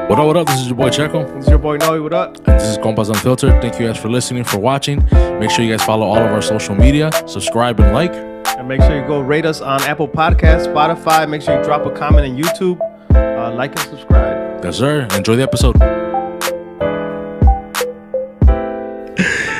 What up? This is your boy Checo. This is your boy Noe. What up? And this is Compas Unfiltered. Thank you guys for listening, for watching. Make sure you guys follow all of our social media, subscribe and like. And make sure you go rate us on Apple Podcasts, Spotify. Make sure you drop a comment on YouTube. Like and subscribe. Yes, sir. Enjoy the episode.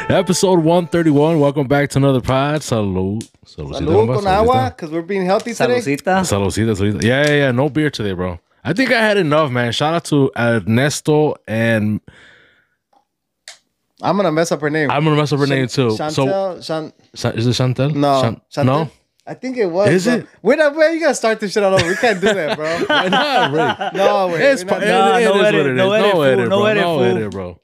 Episode 131. Welcome back to another pod. Salud. Salud con agua, because we're being healthy today. Saludcita. Yeah. No beer today, bro. I think I had enough, man. Shout out to Ernesto and... I'm going to mess up her name. I'm going to mess up her name, too. Chantel. Is it Chantel? No. Chantel? No? I think it was. Is it? Wait, you got to start this shit all over. We can't do that, bro. Why not, really? No, wait. It is what it is. No edit, bro.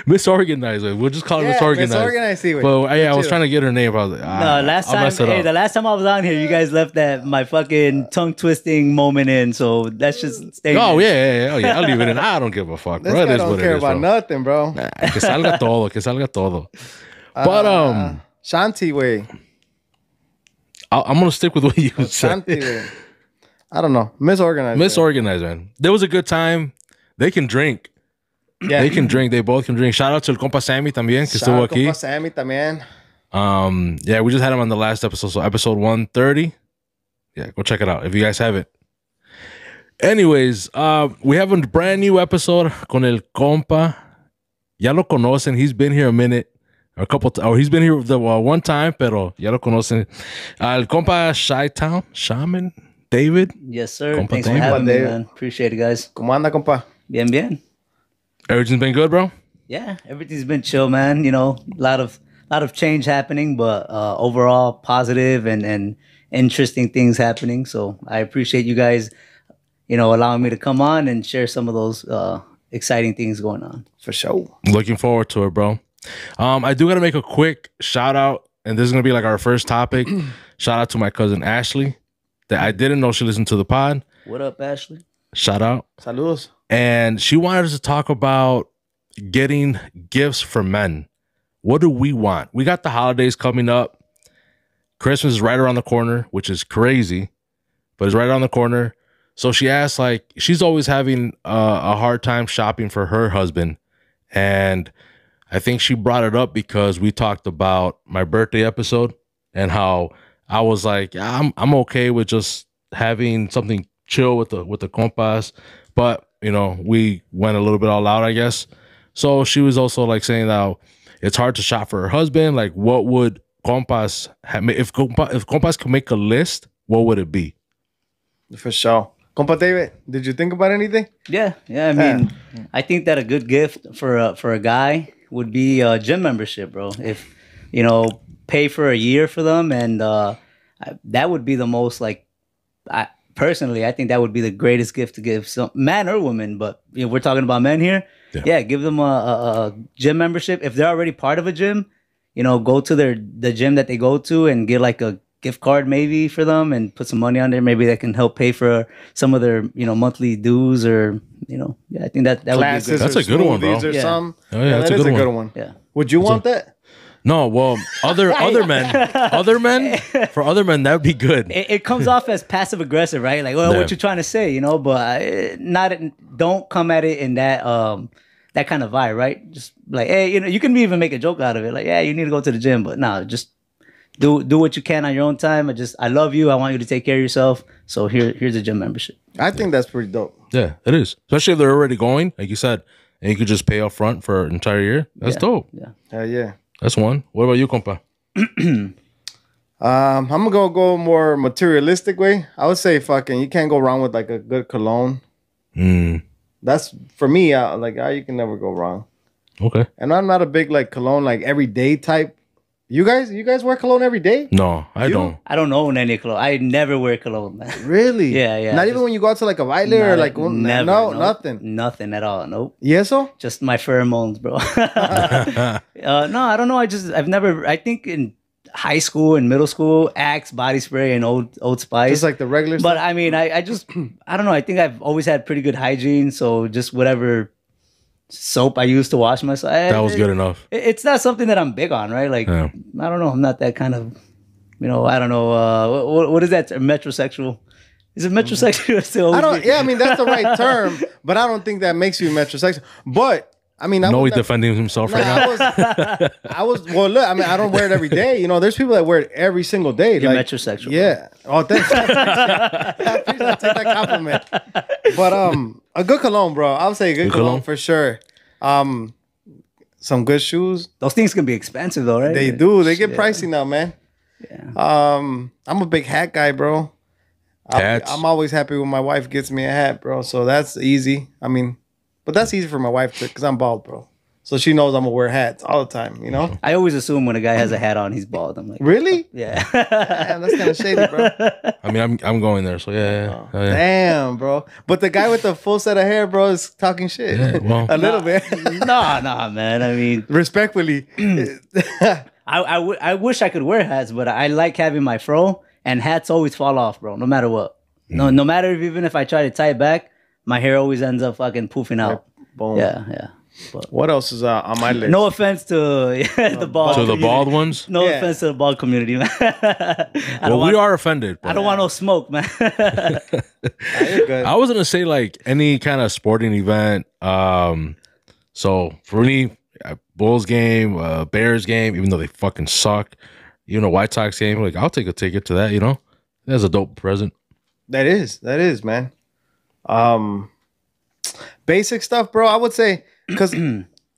Misorganized. We'll just call her misorganized. Misorganized. But yeah, I was trying to get her name. I was like, no, the last time I was on here, you guys left my fucking tongue twisting moment in. So that's just stay. Oh yeah. I'll leave it in. I don't give a fuck, bro. This guy don't care about nothing, bro. Que salga todo. But Shanti way. I'm gonna stick with what you said. Shanti way. I don't know. Misorganized, man. There was a good time. They can drink. Yeah, they can drink. They both can drink. Shout out to el compa Sammy también, que estuvo aquí. Compa Sammy también. Yeah, we just had him on the last episode, so episode 130. Yeah, go check it out if you guys haven't. Anyways, we have a brand new episode con el compa. Ya lo conocen. He's been here a minute, he's been here the one time, pero ya lo conocen. El compa Chitown-Shaman, David. Yes, sir. Compa Thanks for having me, man. Appreciate it, guys. ¿Cómo anda, compa? Bien. Everything's been good, bro? Yeah, everything's been chill, man. You know, a lot of change happening, but overall positive and interesting things happening. So I appreciate you guys, allowing me to come on and share some of those exciting things going on. For sure. Looking forward to it, bro. I do got to make a quick shout out, and this is going to be like our first topic. Shout out to my cousin Ashley, that I didn't know she listened to the pod. What up, Ashley? Shout out. Saludos. And she wanted us to talk about getting gifts for men. What do we want? We got the holidays coming up. Christmas is right around the corner, which is crazy, but it's right around the corner. So she asked, she's always having a hard time shopping for her husband. And I think she brought it up because we talked about my birthday episode and how I was like, I'm okay with just having something chill with the compas, but we went a little bit all out, I guess. So she was also saying that it's hard to shop for her husband. Like, what would compas have? If compas could make a list, what would it be? For sure. Compa David, did you think about anything? Yeah. I mean, I think that a good gift for a guy would be a gym membership, bro. If pay for a year for them, and that would be the most personally, I think that would be the greatest gift to give some man or woman, but we're talking about men here. Yeah, give them a gym membership. If they're already part of a gym, go to the gym that they go to and get a gift card maybe for them and put some money on there. Maybe that can help pay for some of their monthly dues or I think that would be good. That's a good one, bro. Or some. Oh yeah, that's that a is good a good one. one. Yeah. Would you want that? No, well, other men, for other men, that would be good. It comes off as passive aggressive, right? Like, well, what you trying to say, but don't come at it in that kind of vibe, right? Just hey, you can even make a joke out of it, like, yeah, you need to go to the gym, but no, just do what you can on your own time. I love you. I want you to take care of yourself. So here's a gym membership. I think that's pretty dope. Yeah, it is, especially if they're already going, like you said, and you could just pay up front for an entire year. That's dope. Yeah. Hell yeah. That's one. What about you, compa? I'm gonna go more materialistic way. I would say you can't go wrong with a good cologne. That's for me. You can never go wrong. Okay. And I'm not a big cologne everyday type. You guys wear cologne every day? No, I don't. I don't own any cologne. I never wear cologne, man. Really? Yeah. Not even when you go out to a baile or never, nothing. Nothing at all. Nope. Yes, so? Just my pheromones, bro. No, I don't know. I've never. I think in high school and middle school, Axe, body spray, and Old Spice. Just the regular But stuff? I mean, I just I don't know. I think I've always had pretty good hygiene, so just whatever soap I used to wash myself. That was good enough. It's not something that I'm big on, right? I don't know. I'm not that kind of, I don't know. What is that? Metrosexual? Is it metrosexual still? I don't. Yeah, I mean that's the right term, but I don't think that makes you metrosexual. But I mean, No, he's defending himself right now. I was. Well, look. I mean, I don't wear it every day. You know, there's people that wear it every single day. You're like, metrosexual. Yeah. Oh, thanks. I take that compliment. But a good cologne, bro. I would say a good cologne for sure. Some good shoes. Those things can be expensive though, right? They do. They get pricey now, man. Yeah. I'm a big hat guy, bro. Hats. I'm always happy when my wife gets me a hat, bro. So that's easy. I mean, but that's easy for my wife too, because I'm bald, bro. So she knows I'm gonna wear hats all the time, you know? I always assume when a guy has a hat on, he's bald. I'm like, really? yeah. Damn, that's kind of shady, bro. I mean, I'm going there, so yeah. Oh, damn, bro. But the guy with the full set of hair, bro, is talking shit. Yeah, well. A little bit. Nah, man. I mean, respectfully. I wish I could wear hats, but I like having my fro, and hats always fall off, bro, no matter what. No matter even if I try to tie it back, my hair always ends up fucking poofing out. Boom. Yeah. But what else is on my list? no offense to the bald. To the bald ones? No offense to the bald community, man. We are offended. I don't want no smoke, man. You're good. I was gonna say like any kind of sporting event. So for me, Bulls game, Bears game, even though they fucking suck, White Sox game, like I'll take a ticket to that. That's a dope present. That is, man. Basic stuff, bro. I would say, because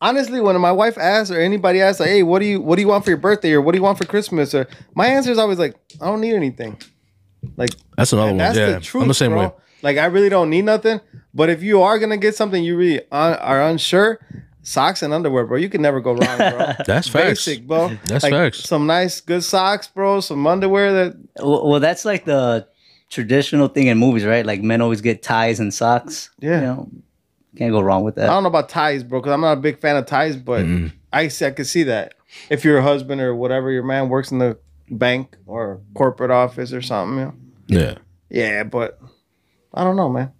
honestly, when my wife asks or anybody asks, like, "Hey, what do you want for your birthday or what do you want for Christmas?" or my answer is always like, "I don't need anything." Like that's another one. That's yeah, the truth, I'm the same bro. way. Like I really don't need nothing. But if you are gonna get something you really are unsure, socks and underwear, bro. You can never go wrong, bro. That's facts. Basic, bro. That's like, facts. Some nice, good socks, bro. Some underwear that. Well, that's like the traditional thing in movies, right? Like men always get ties and socks. Yeah. Can't go wrong with that. I don't know about ties, bro, because I'm not a big fan of ties, but I could see that. If your husband or whatever, your man works in the bank or corporate office or something, Yeah. Yeah, but I don't know, man.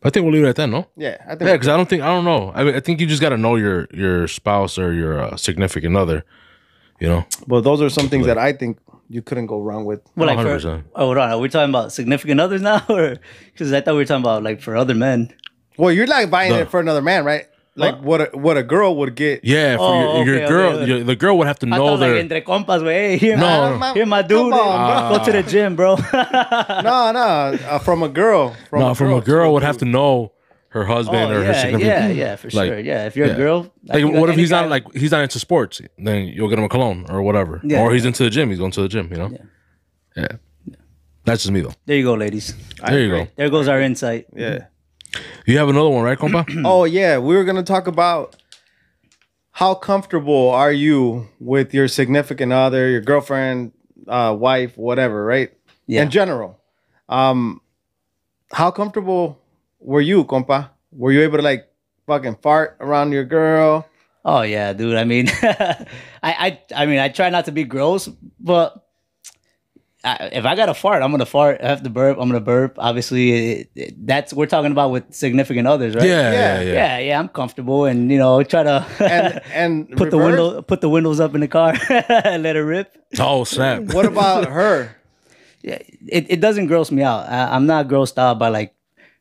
I think we'll leave it at that, no? Yeah, I think. Yeah, because I don't know. I think you just got to know your spouse or your significant other, But those are some things that I think you couldn't go wrong with. Well, 100%. Hold on. Are we talking about significant others now? Or because I thought we were talking about like for other men. Well, you're like buying it for another man, right? Like what a girl would get. Yeah, for your girl, okay. The girl would have to know like entre compas, hey, here my dude, go to the gym, bro. No, from a girl. From a girl would have to know her husband or her significant. Yeah, for sure. Yeah, if you're a girl, like what if he's not into sports? Then you'll get him a cologne or whatever. Yeah. Or he's into the gym. He's going to the gym. Yeah. That's just me though. There you go, ladies. There you go. There goes our insight. Yeah. You have another one, right, compa? Oh yeah, we were gonna talk about how comfortable are you with your significant other, your girlfriend, wife, whatever, right? Yeah. In general, how comfortable were you, compa? Were you able to like fucking fart around your girl? Oh yeah, dude. I mean, I try not to be gross, but. If I got to fart, I'm gonna fart. I have to burp, I'm gonna burp. Obviously, that's we're talking about with significant others, right? Yeah. I'm comfortable, and try to and put the windows up in the car, and let it rip. Oh snap! What about her? Yeah, it doesn't gross me out. I'm not grossed out by like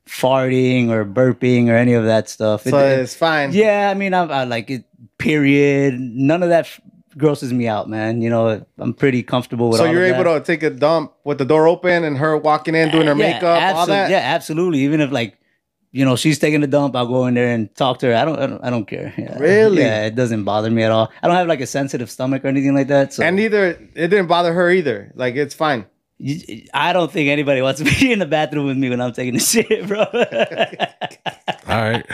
farting or burping or any of that stuff. So it's fine. Yeah, I mean, I like it. Period. None of that grosses me out, man. I'm pretty comfortable with all of that. So you're able to take a dump with the door open and her walking in doing her makeup, all that? Yeah, absolutely. Even if like, she's taking a dump, I'll go in there and talk to her. I don't care. Yeah. Really? Yeah, it doesn't bother me at all. I don't have like a sensitive stomach or anything like that. So. And it didn't bother her either. Like it's fine. I don't think anybody wants to be in the bathroom with me when I'm taking a shit, bro. All right.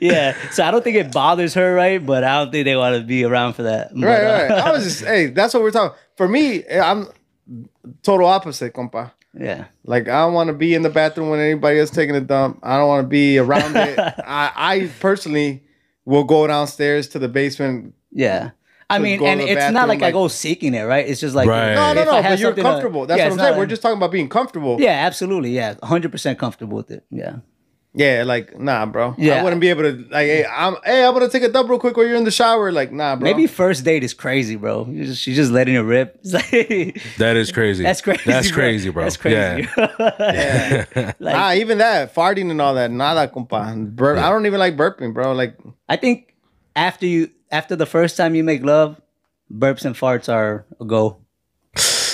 Yeah. So I don't think it bothers her, right? But I don't think they want to be around for that. But, right. I was just, that's what we're talking. For me, I'm total opposite, compa. Yeah. Like I don't want to be in the bathroom when anybody else taking a dump. I don't want to be around it. I personally will go downstairs to the basement. Yeah. I mean, and it's not like I go seeking it, right? It's just like right. No, but you're comfortable. That's what I'm saying. We're just talking about being comfortable. Yeah, absolutely. Yeah, 100% comfortable with it. Yeah. Yeah, like nah, bro. Yeah. I wouldn't be able to like. I'm gonna take a dump real quick while you're in the shower. Like nah, bro. Maybe first date is crazy, bro. She's just letting it rip. It's like, That is crazy. that's crazy. That's crazy, bro. That's crazy. Yeah. Like, Even that farting and all that. Nada, compa. I don't even like burping, bro. Like I think after the first time you make love, burps and farts are a go.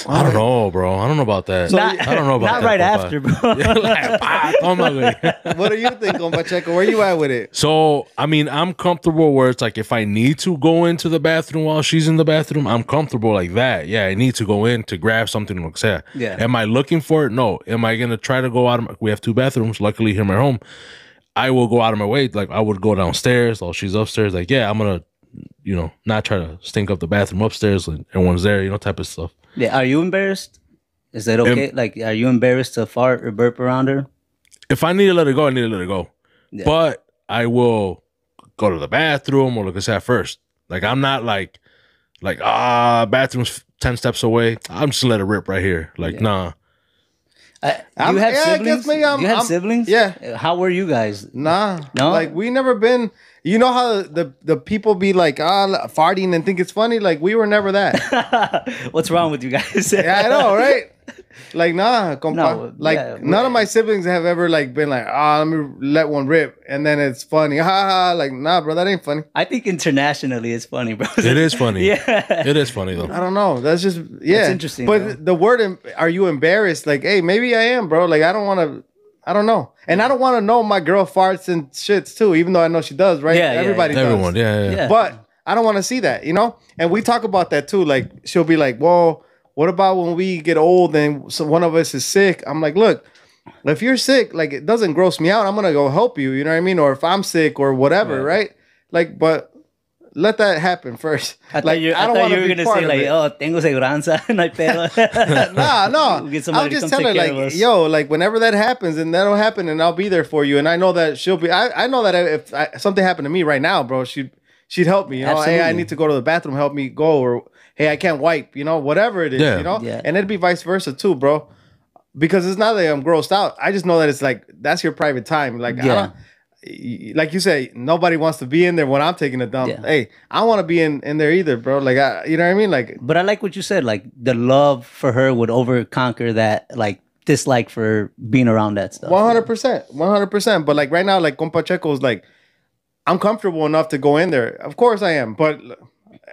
I don't know, bro. I don't know about that. I don't know about not that. right compa. after, bro. Oh my God. what do you think, compa Checo? Where you at with it? So, I mean, I'm comfortable where it's like if I need to go into the bathroom while she's in the bathroom, I'm comfortable like that. Yeah, I need to go in to grab something. Like that. Yeah. Am I looking for it? No. Am I going to try to go out of we have 2 bathrooms, luckily here in my home. I will go out of my way. Like I would go downstairs while she's upstairs. Like, yeah, I'm going to, not try to stink up the bathroom upstairs and everyone's there, type of stuff. Yeah. Are you embarrassed? Is that okay? Like, are you embarrassed to fart or burp around her? If I need to let it go, I need to let it go. Yeah. But I will go to the bathroom or look at that first. Like I'm not like bathroom's 10 steps away. I'm just gonna let it rip right here. Like nah. Do you have siblings? I guess maybe Do you have siblings? Yeah. How were you guys? Nah. No? Like we never been. You know how the people be like farting and think it's funny? Like we were never that. What's wrong with you guys? Yeah, I know, right? Like nah, compa. No, like yeah, none of my siblings have ever like been like, let me let one rip and then it's funny. Ha ha. Like nah, bro, that ain't funny. I think internationally it's funny, bro. It is funny. Yeah. It is funny though. I don't know. That's just That's interesting, But bro. the word, are you embarrassed? Like, hey, maybe I am, bro. Like I don't want to. I don't know. And I don't want to know my girl farts and shits too, even though I know she does, right? Yeah, Everybody does. Everyone, yeah. Yeah. But I don't want to see that, And we talk about that too. Like she'll be like, well, what about when we get old and one of us is sick? I'm like, look, if you're sick, like it doesn't gross me out. I'm going to go help you. You know what I mean? Or if I'm sick or whatever, right? Like, but let that happen first. I thought you were gonna say like, oh, tengo seguranza, no hay pedo. No. We'll get I'll somebody to just come tell her take care of like, us. yo, like whenever that happens, and that'll happen, and I'll be there for you. And I know that she'll be. I know that if something happened to me right now, bro, she'd help me. Hey, I Absolutely. need to go to the bathroom, help me go, or hey, I can't wipe. Whatever it is. Yeah. Yeah. And it'd be vice versa too, bro. Because it's not that I'm grossed out. I just know that it's like that's your private time. Like like you say, nobody wants to be in there when I'm taking a dump. Yeah. Hey, I don't want to be in there either, bro. Like, you know what I mean? Like, But I like what you said. Like the love for her would conquer that like dislike for being around that stuff. 100%. But like right now, like compa Checo's like, I'm comfortable enough to go in there. Of course I am, but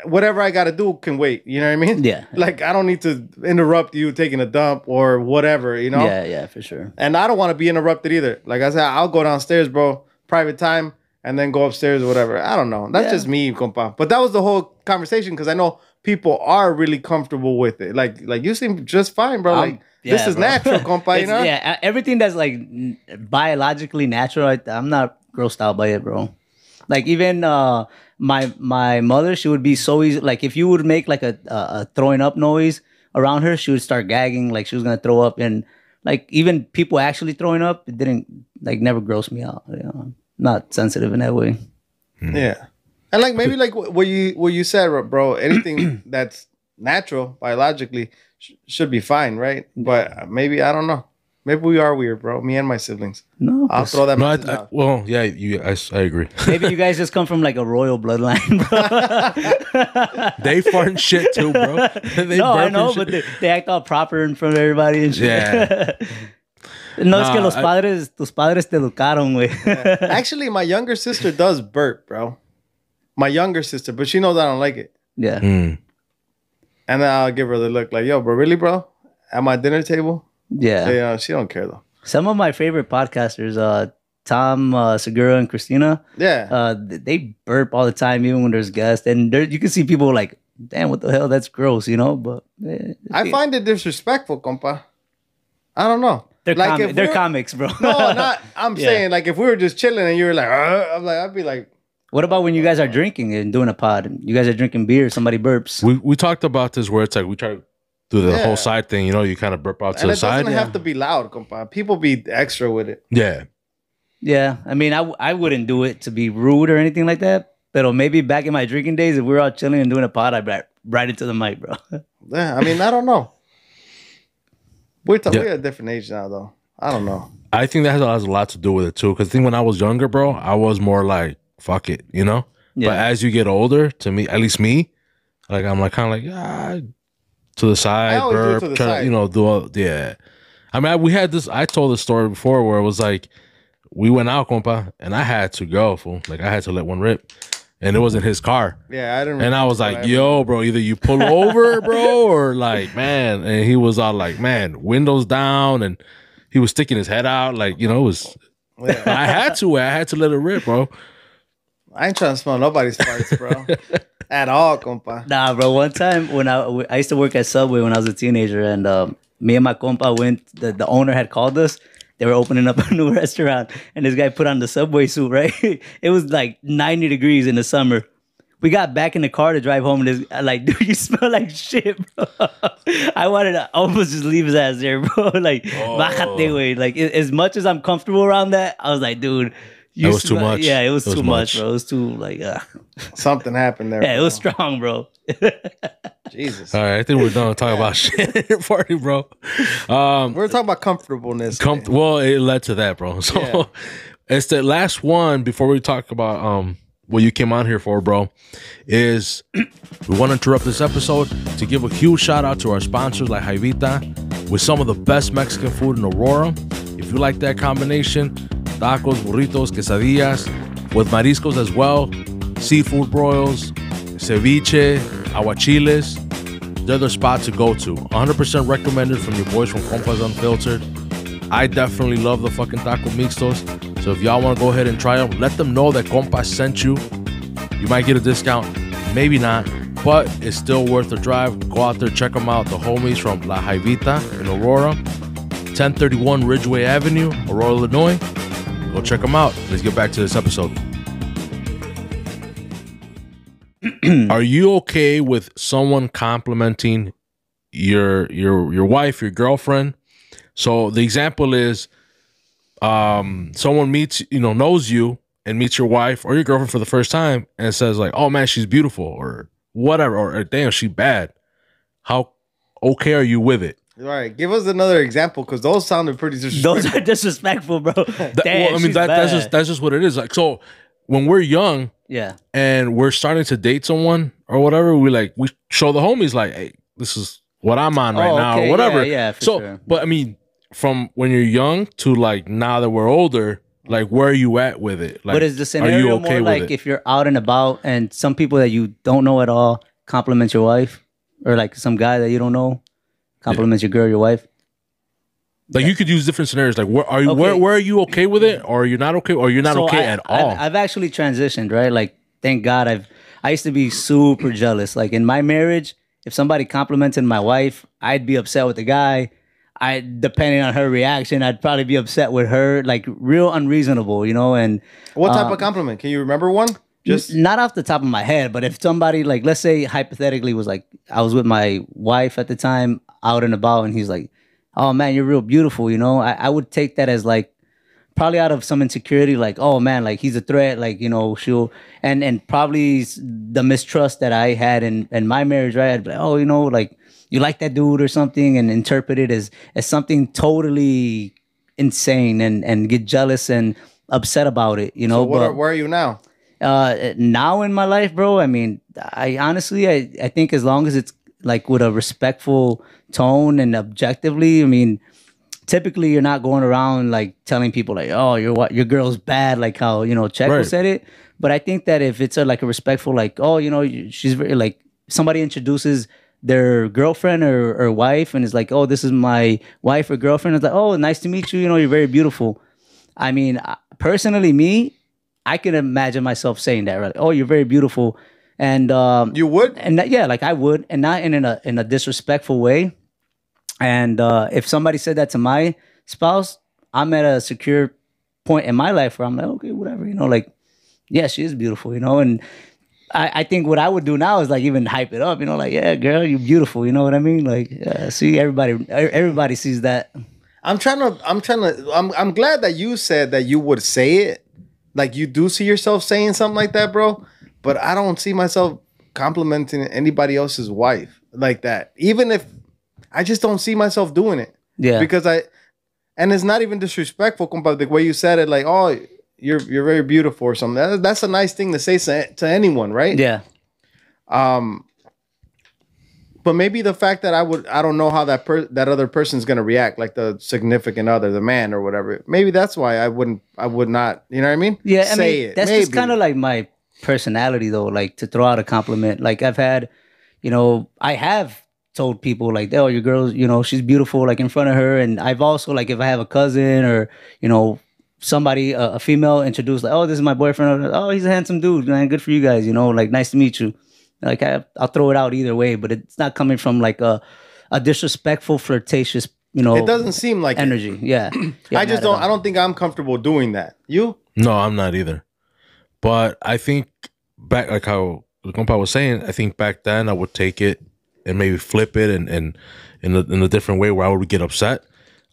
whatever I got to do can wait. You know what I mean? Yeah. Like I don't need to interrupt you taking a dump or whatever. Yeah, for sure. And I don't want to be interrupted either. Like I said, I'll go downstairs, bro. Private time, and then go upstairs or whatever. I don't know. That's just me, compa. But that was the whole conversation because I know people are really comfortable with it. Like you seem just fine, bro. Like this is bro. natural, compa. You know? Yeah, everything that's like biologically natural, I'm not grossed out by it, bro. Like even my mother, she would be so easy. Like if you would make like a throwing up noise around her, she would start gagging, like she was gonna throw up. And like even people actually throwing up, it didn't like never gross me out. I'm not sensitive in that way. Yeah, and like maybe like what you said, bro. Anything that's natural biologically should be fine, right? But maybe I don't know. Maybe we are weird, bro. Me and my siblings. No, I'll throw that. Well, yeah, I agree. Maybe you guys just come from like a royal bloodline, bro. They fart and shit too, bro. They No, I burp know, and but shit. they act all proper in front of everybody and shit. Yeah. No, es que Nah, tus padres te educaron, güey. Actually, my younger sister does burp, bro. My younger sister, but she knows I don't like it. Yeah. And then I'll give her the look like, yo, bro, really, bro? At my dinner table? Yeah. Yeah, she don't care though. Some of my favorite podcasters, Tom Segura and Christina, Yeah. they burp all the time, even when there's guests. And you can see people like, damn, what the hell? That's gross, But I find it disrespectful, compa. I don't know. they're, like if they're we're- comics, bro. No, not. I'm Yeah. saying like if we were just chilling and you were like, I'd be like, What about when you guys are drinking and doing a pod? You guys are drinking beer, somebody burps. We talked about this where it's like we try to do the whole side thing, you kind of burp out to and the it side. doesn't have to be loud, compa. People be extra with it. Yeah. Yeah, I mean, I wouldn't do it to be rude or anything like that. But maybe back in my drinking days, if we were all chilling and doing a pod, I'd be right into the mic, bro. Yeah, I mean, I don't know. We're at a different age now, though. I don't know. I think that has a lot to do with it too. Because I think when I was younger, bro, I was more like, fuck it, you know? Yeah. But as you get older, to me, at least me, like I'm like kind of like, to the side, I always do it burp, to the try side. to, you know, do all, yeah. I mean, we had this, I told this story before where it was like, we went out, compa, and I had to go, fool. Like I had to let one rip. And it wasn't his car. Yeah, I didn't. And I was like, yo, bro, either you pull over, bro, or like, man. And he was all like, man, windows down. And he was sticking his head out. Like, you know, it was, Yeah. I had to let it rip, bro. I ain't trying to smell nobody's farts, bro. At all, compa. Nah, bro. One time when I used to work at Subway when I was a teenager, and me and my compa went. The owner had called us. They were opening up a new restaurant, and this guy put on the Subway suit. Right, it was like 90 degrees in the summer. We got back in the car to drive home, and this like, dude, you smell like shit, bro. I wanted to almost just leave his ass there, bro. Like, bájate, güey. Like, as much as I'm comfortable around that, I was like, dude. It was too much. Yeah, it was too much, bro. It was too like, Something happened there. yeah, it bro. was strong, bro. Jesus. All right, I think we're done talking about shit party, bro. We're talking about comfortableness. Well, it led to that, bro. So Yeah. it's the last one before we talk about what you came on here for, bro. Is we want to interrupt this episode to give a huge shout out to our sponsors like Jaivita with some of the best Mexican food in Aurora. If you like that combination, tacos, burritos, quesadillas, with mariscos as well, seafood broils, ceviche, aguachiles, they're the spot to go to. 100% recommended from your boys from Compas Unfiltered. I definitely love the fucking taco mixtos. So if y'all want to go ahead and try them, let them know that Compas sent you. You might get a discount, maybe not, but it's still worth the drive. Go out there, check them out. The homies from La Jaivita in Aurora, 1031 Ridgeway Avenue, Aurora, Illinois. Go check them out. Let's get back to this episode. Are you okay with someone complimenting your wife, your girlfriend? So the example is someone meets, knows you and meets your wife or your girlfriend for the first time and says like, oh man, she's beautiful or whatever, or damn, she bad. How okay are you with it? All right, give us another example because those sounded pretty disrespectful. Those are disrespectful, bro. Damn, That's just what it is. Like, so when we're young, yeah, and we're starting to date someone or whatever, we show the homies like, hey, this is what I'm on right now or whatever. Yeah, for so sure. But I mean, from when you're young to like now that we're older, like where are you at with it? Like, but is the scenario more like if you're out and about and some people that you don't know at all compliment your wife, or like some guy that you don't know compliments your girl, your wife? Like you could use different scenarios. Like where are you? Okay. Where are you okay with it, or you're not okay, or you're not okay at all? I've actually transitioned, right? Like, thank God, I used to be super jealous. Like in my marriage, if somebody complimented my wife, I'd be upset with the guy. Depending on her reaction, I'd probably be upset with her. Like real unreasonable, And what type of compliment? Can you remember one? Just not off the top of my head, but if somebody like, let's say hypothetically was like, I was with my wife at the time, out and about, and he's like, oh man, you're real beautiful, I would take that as like probably out of some insecurity, like, oh man, like he's a threat, like, she'll and probably the mistrust that I had in my marriage, right? I'd be like, oh, like you like that dude or something, and interpret it as something totally insane and get jealous and upset about it, So where are you now? Now in my life, bro, I mean, I honestly, I think as long as it's like with a respectful tone and objectively, I mean, typically you're not going around like telling people like, oh, your girl's bad, like how, Checo said it. But I think that if it's like a respectful, like, oh, she's very like, somebody introduces their girlfriend or wife and is like, oh, this is my wife or girlfriend. It's like, oh, nice to meet you. You're very beautiful. I mean, personally, I can imagine myself saying that, right? Oh, you're very beautiful. And you would? And yeah, like I would, and not in a disrespectful way. And if somebody said that to my spouse, I'm at a secure point in my life where I'm like, okay, whatever, like, yeah, she is beautiful, and I think what I would do now is like even hype it up, like, yeah, girl, you're beautiful, you know what I mean? Like, see, everybody sees that. I'm glad that you said that you would say it. Like you do see yourself saying something like that, bro. But I don't see myself complimenting anybody else's wife like that. Even if I just don't see myself doing it. Yeah. Because and it's not even disrespectful, compa, the way you said it, like, oh, you're very beautiful or something. That's a nice thing to say to anyone, right? Yeah. But maybe the fact that I don't know how that other person's gonna react, like the significant other, the man or whatever. Maybe that's why I would not, you know what I mean? Yeah, say it. That's maybe. just kind of like my personality, though. Like to throw out a compliment. Like I've had, you know, I have told people like, oh, your girl's, you know, she's beautiful, like in front of her. And I've also like if I have a cousin or you know somebody, a female introduced like, oh, this is my boyfriend. Oh, he's a handsome dude, man. Good for you guys. You know, like nice to meet you. Like I'll throw it out either way, but it's not coming from like a disrespectful, flirtatious, you know. It doesn't seem like energy. It. Yeah. I just don't. I don't think I'm comfortable doing that. You? No, I'm not either. But I think back, like how the compa was saying, I think back then I would take it and maybe flip it and in a different way where I would get upset.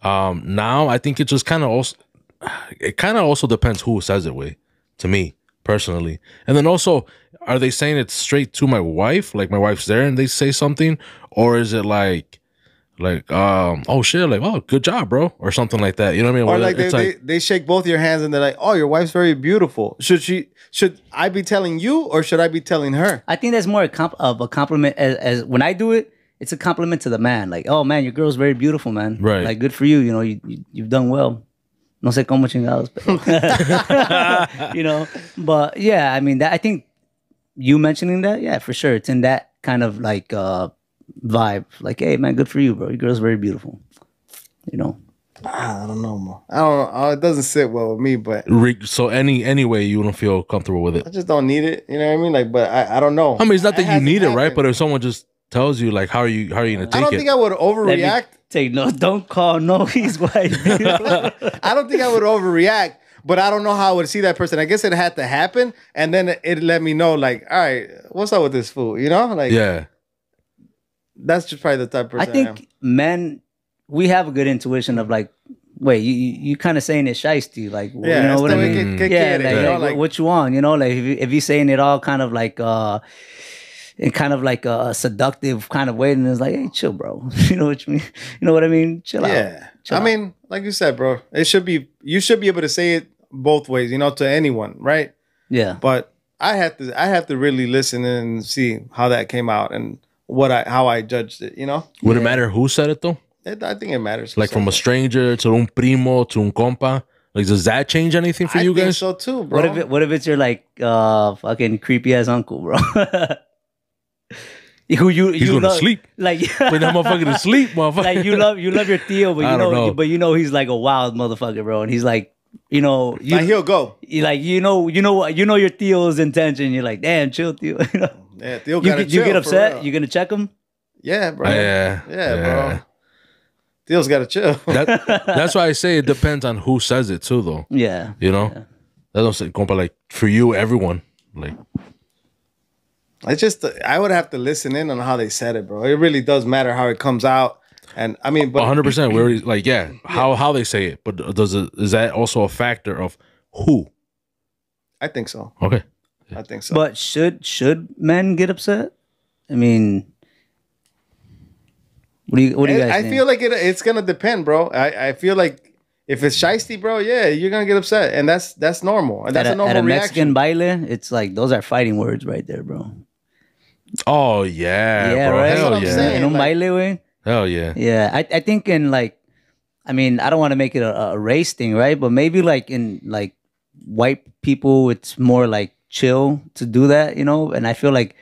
Now I think it just kind of also depends who says it with, to me personally, and then also. Are they saying it straight to my wife? Like my wife's there and they say something? Or is it like, oh shit, like, oh, good job, bro. Or something like that. You know what I mean? Or like they shake both your hands and they're like, oh, your wife's very beautiful. Should I be telling you or should I be telling her? I think that's more of a compliment as when I do it, it's a compliment to the man. Like, oh man, your girl's very beautiful, man. Right. Like good for you. You know, you've done well. No sé cómo chingados. You know, but yeah, I mean, I think, you mentioning that, yeah, for sure. It's in that kind of like vibe. Like, hey, man, good for you, bro. Your girl's very beautiful. You know? I don't know, man. I don't know. It doesn't sit well with me, but... So any way you don't feel comfortable with it? I just don't need it. You know what I mean? Like, but I don't know. I mean, it's not that you need it, right? But if someone just tells you, like, how are you going to take it? I don't think I would overreact. No, don't call no, he's white. I don't think I would overreact. But I don't know how I would see that person. I guess it had to happen, and then it let me know, like, all right, what's up with this fool? You know, like, yeah, that's just probably the type of person I think men, we have a good intuition of like, wait, you kind of saying it shiesty, like, yeah, you know what I mean? Like, what you want, you know, like if you're saying it all kind of like, in kind of like a seductive kind of way, and it's like, hey, chill, bro. You know what you mean? You know what I mean? Chill out. Yeah, I mean, like you said, bro, you should be able to say it both ways, you know, to anyone, right? Yeah. But I have to really listen and see how that came out and how I judged it, you know? Would it matter who said it though? I think it matters. Like from a stranger to un primo to un compa? Like, does that change anything for you guys? I think so too, bro. What if it's your like fucking creepy ass uncle, bro? He's gonna sleep. Like put that motherfucker to sleep, motherfucker. Like you love your tío, but you know he's like a wild motherfucker, bro. And he's like, you know, like he'll go. Like you know your tío's intention. You're like, damn, chill, tío. You know? Yeah, tío gotta chill. You get upset. You gonna check him? Yeah, bro. Yeah, bro. Tío's gotta chill. That's why I say it depends on who says it too, though. Yeah, you know, that don't say compa like for you, everyone like. It's just I would have to listen in on how they said it, bro. It really does matter how it comes out. And I mean, but 100%. We already like, how they say it, but is that also a factor of who? I think so. Okay, I think so. But should men get upset? I mean, what do you guys think? I feel like it's gonna depend, bro. I feel like if it's shiesty, bro, yeah, you're gonna get upset, and that's normal, and that's a normal at a reaction. Mexican baile, it's like those are fighting words right there, bro. Oh yeah, bro. Right. Hell yeah. In un baile, güey. Hell yeah. Yeah, I think in like, I mean, I don't want to make it a race thing, right? But maybe like in like white people, it's more like chill to do that, you know? And I feel like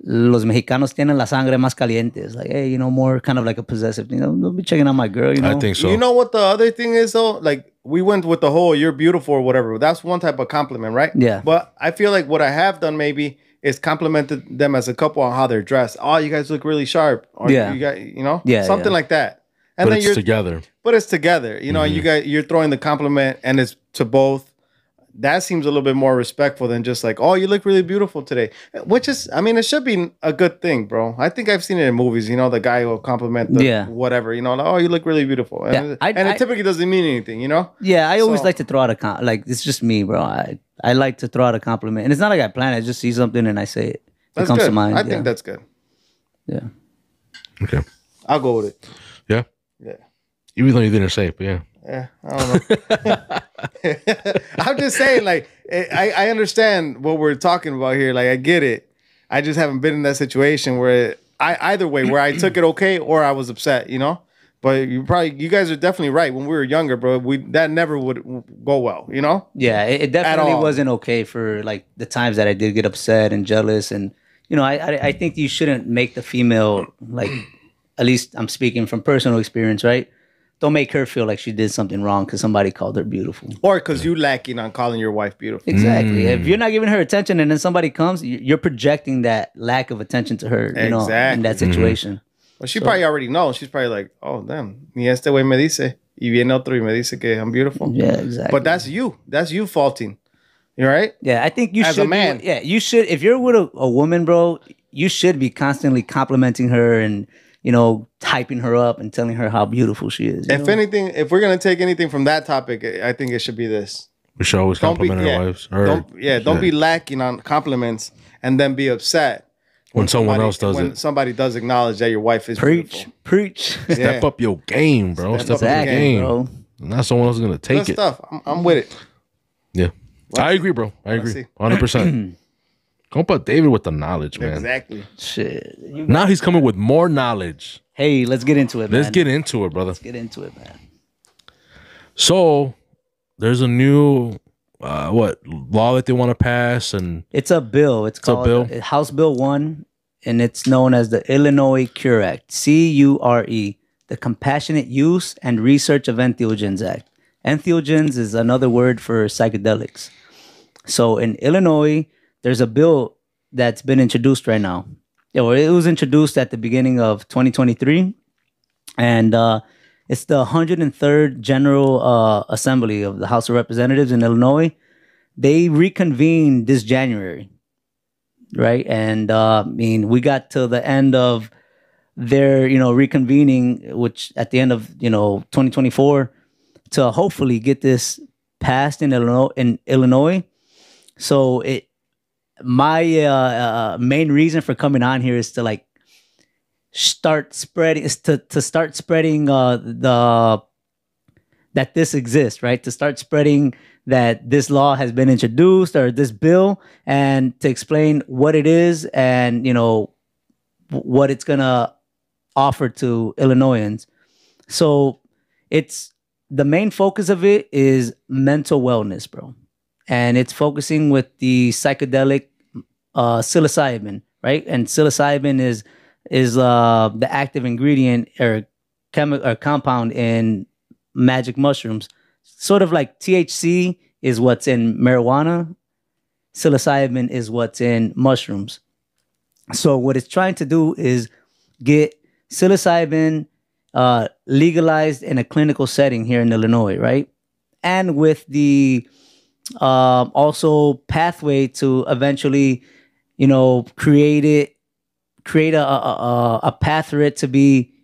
los mexicanos tienen la sangre más caliente. It's like, hey, you know, more kind of like a possessive, you know, don't be checking out my girl, you know? I think so. You know what the other thing is though? Like we went with the whole you're beautiful or whatever. That's one type of compliment, right? Yeah. But I feel like what I have done maybe is complimented them as a couple on how they're dressed. Oh, you guys look really sharp. Or you got, you know, something like that. And but then it's together. But it's together. You know, you're throwing the compliment and it's to both. That seems a little bit more respectful than just like, oh, you look really beautiful today. Which is, I mean, it should be a good thing, bro. I think I've seen it in movies, you know, the guy will compliment the whatever, you know, like, oh, you look really beautiful. And, it typically doesn't mean anything, you know? Yeah, I always like to throw out a like, it's just me, bro. I like to throw out a compliment. And it's not like I plan it. I just see something and I say it. It comes to mind. I think that's good. Yeah. Okay. I'll go with it. Yeah? Yeah. Even though you didn't say it, but yeah. Yeah, I don't know. I'm just saying, like, I understand what we're talking about here. Like, I get it. I just haven't been in that situation where either way, where I took it okay or I was upset, you know? But you guys are definitely right. When we were younger, bro, that never would go well, you know? Yeah, it definitely wasn't okay for like the times that I did get upset and jealous. And, you know, I think you shouldn't make the female, like, at least I'm speaking from personal experience, right? Don't make her feel like she did something wrong because somebody called her beautiful. Or because you lacking on calling your wife beautiful. Exactly. If you're not giving her attention and then somebody comes, you're projecting that lack of attention to her, you know, in that situation. Well, she probably already knows. She's probably like, oh, damn, ni este güey me dice, y viene otro y me dice que I'm beautiful. Yeah, exactly. But that's you. That's you faulting. You right? Yeah, I think you As should. a man. You should. If you're with a woman, bro, you should be constantly complimenting her and, you know, hyping her up and telling her how beautiful she is. If anything, if we're going to take anything from that topic, I think it should be this. We should always compliment our wives. Don't be lacking on compliments and then be upset when someone else does when it. somebody does acknowledge that your wife is beautiful. Preach. Step up your game, bro. Step up your game, bro. Not someone else is gonna take Good it. Stuff. I'm with it. Yeah, I agree, bro. I agree, 100%. Compa David with the knowledge, man. Exactly. Shit. Now he's coming with more knowledge. Hey, let's get into it, man. Let's get into it, brother. Let's get into it, man. So there's a new law that they want to pass, and it's a bill. It's called House Bill 1, and it's known as the Illinois Cure Act, CURE, the Compassionate Use and Research of Entheogens Act. Entheogens is another word for psychedelics. So in Illinois, there's a bill that's been introduced right now. It was introduced at the beginning of 2023, and it's the 103rd General Assembly of the House of Representatives in Illinois. They reconvened this January, right? And I mean, we got to the end of their, reconvening, which at the end of 2024, to hopefully get this passed in Illinois. So my main reason for coming on here is to start spreading that this exists, right? To start spreading that this law has been introduced, or this bill, and to explain what it is and what it's gonna offer to Illinoisans. So the main focus of it is mental wellness, bro. And it's focusing with the psychedelic psilocybin, right? And psilocybin is the active ingredient or compound in magic mushrooms. Sort of like THC is what's in marijuana, psilocybin is what's in mushrooms. So what it's trying to do is get psilocybin legalized in a clinical setting here in Illinois, right? And with the also pathway to eventually, create a path for it to be,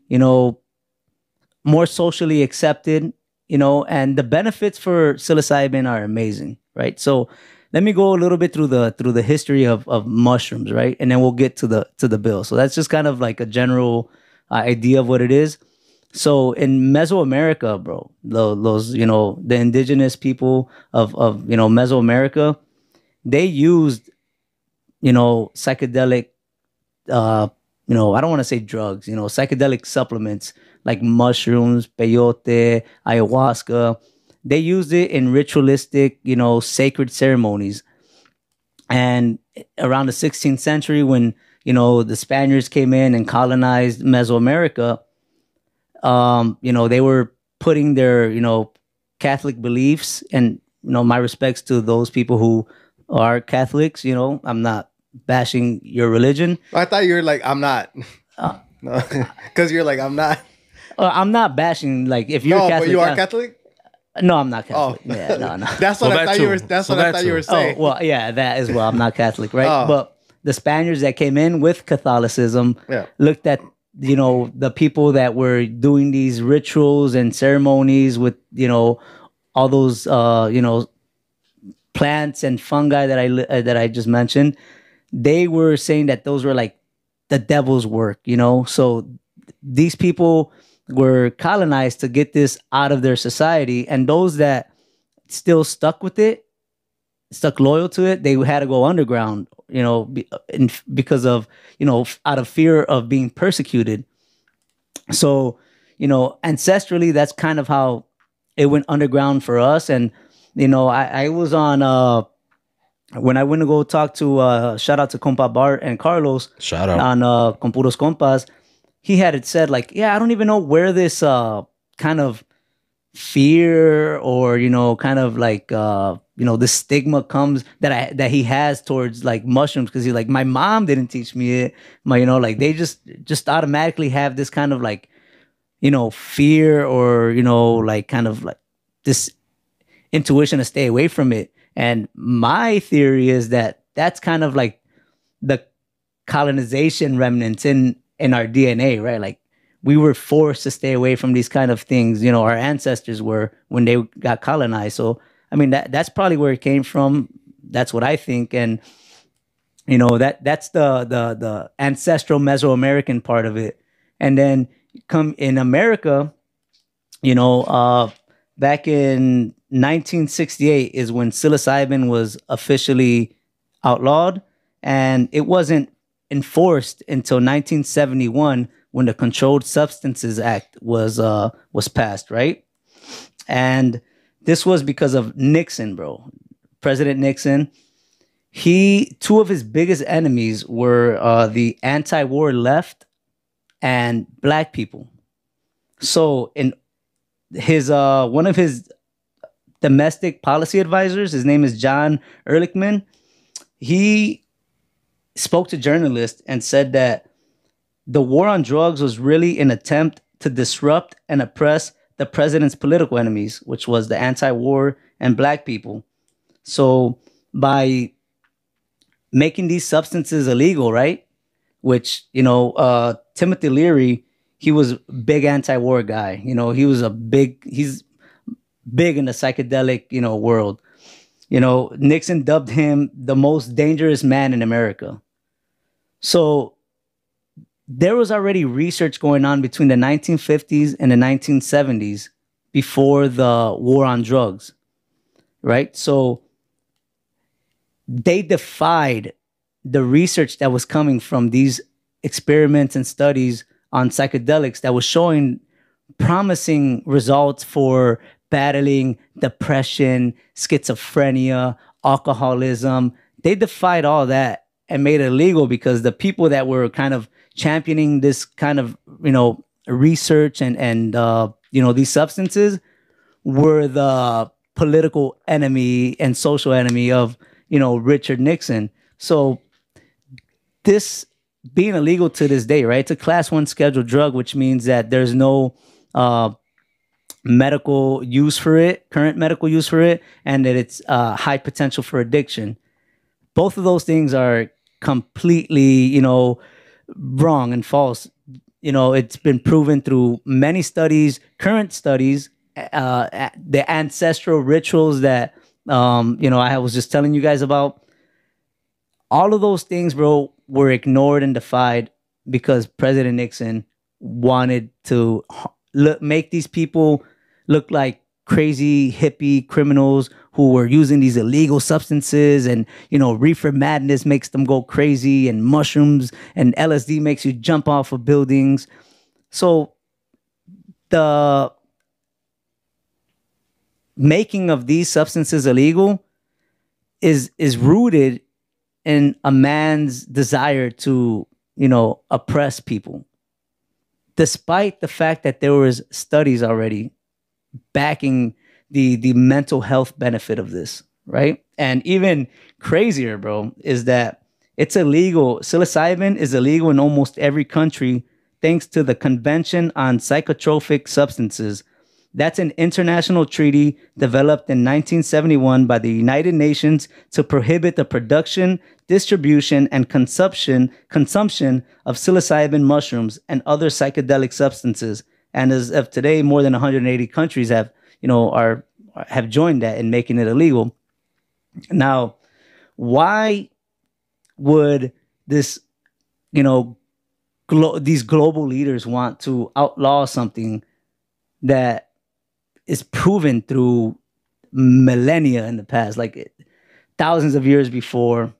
more socially accepted, and the benefits for psilocybin are amazing, right? So let me go a little bit through the history of mushrooms, right? And then we'll get to the bill. So that's just kind of like a general idea of what it is. So in Mesoamerica, bro, those the indigenous people of Mesoamerica, they used psychedelic I don't want to say drugs, psychedelic supplements like mushrooms, peyote, ayahuasca. They used it in ritualistic, sacred ceremonies. And around the 16th century, when the Spaniards came in and colonized Mesoamerica, they were putting their, Catholic beliefs, and, my respects to those people who are Catholics. I'm not bashing your religion. I thought you were like, I'm not. No, because you're like, I'm not. I'm not bashing, like, if you're Catholic. But you are Catholic? No, I'm not Catholic. Oh. Yeah, no. That's what I thought you were. That's what I thought you were saying. Oh, well, yeah, that as well. I'm not Catholic, right? Oh. But the Spaniards that came in with Catholicism looked at, the people that were doing these rituals and ceremonies with, all those, plants and fungi that I just mentioned. They were saying that those were like the devil's work, So these people were colonized to get this out of their society, and those that still stuck with it, stuck loyal to it, they had to go underground, because of, out of fear of being persecuted. So, ancestrally, that's kind of how it went underground for us. And, I was on, when I went to go talk to, shout out to Compa Bart and Carlos. Shout out. On Con Puros Compas, he had it said like, yeah, I don't even know where this kind of fear or, kind of like, this stigma comes that he has towards like mushrooms. Cause he's like, my mom didn't teach me it. Like they just automatically have this kind of like, fear or, like kind of like this intuition to stay away from it. And my theory is that that's kind of like the colonization remnants in our DNA, right? Like we were forced to stay away from these kind of things, our ancestors were when they got colonized. So, I mean, that's probably where it came from. That's what I think. And, that's the ancestral Mesoamerican part of it. And then come in America, back in 1968 is when psilocybin was officially outlawed, and it wasn't enforced until 1971 when the Controlled Substances Act was passed, right? And this was because of Nixon, bro. President Nixon. Two of his biggest enemies were the anti-war left and black people. So in his one of his domestic policy advisors, his name is John Ehrlichman, he spoke to journalists and said that the war on drugs was really an attempt to disrupt and oppress the president's political enemies, which was the anti-war and black people. So by making these substances illegal, right? Which, Timothy Leary, he was a big anti-war guy. He's big in the psychedelic, world. Nixon dubbed him the most dangerous man in America. So there was already research going on between the 1950s and the 1970s before the war on drugs, right? So they defied the research that was coming from these experiments and studies on psychedelics that was showing promising results for battling depression, schizophrenia, alcoholism. They defied all that and made it illegal because the people that were kind of championing this kind of, research and these substances were the political enemy and social enemy of, Richard Nixon. So this being illegal to this day, right? It's a class 1 scheduled drug, which means that there's no medical use for it, current medical use for it, and that it's high potential for addiction. Both of those things are completely, wrong and false. It's been proven through many studies, current studies, the ancestral rituals that, I was just telling you guys about. All of those things, bro, were ignored and defied because President Nixon wanted to make these people look like crazy hippie criminals who were using these illegal substances, and reefer madness makes them go crazy, and mushrooms and LSD makes you jump off of buildings. So the making of these substances illegal is rooted in a man's desire to oppress people, despite the fact that there was studies already backing the mental health benefit of this, right? And even crazier, bro, is that it's illegal. Psilocybin is illegal in almost every country thanks to the Convention on Psychotropic Substances. That's an international treaty developed in 1971 by the United Nations to prohibit the production, distribution, and consumption of psilocybin mushrooms and other psychedelic substances. And as of today, more than 180 countries have joined that in making it illegal. Now, why would this, these global leaders want to outlaw something that is proven through millennia in the past, like thousands of years before,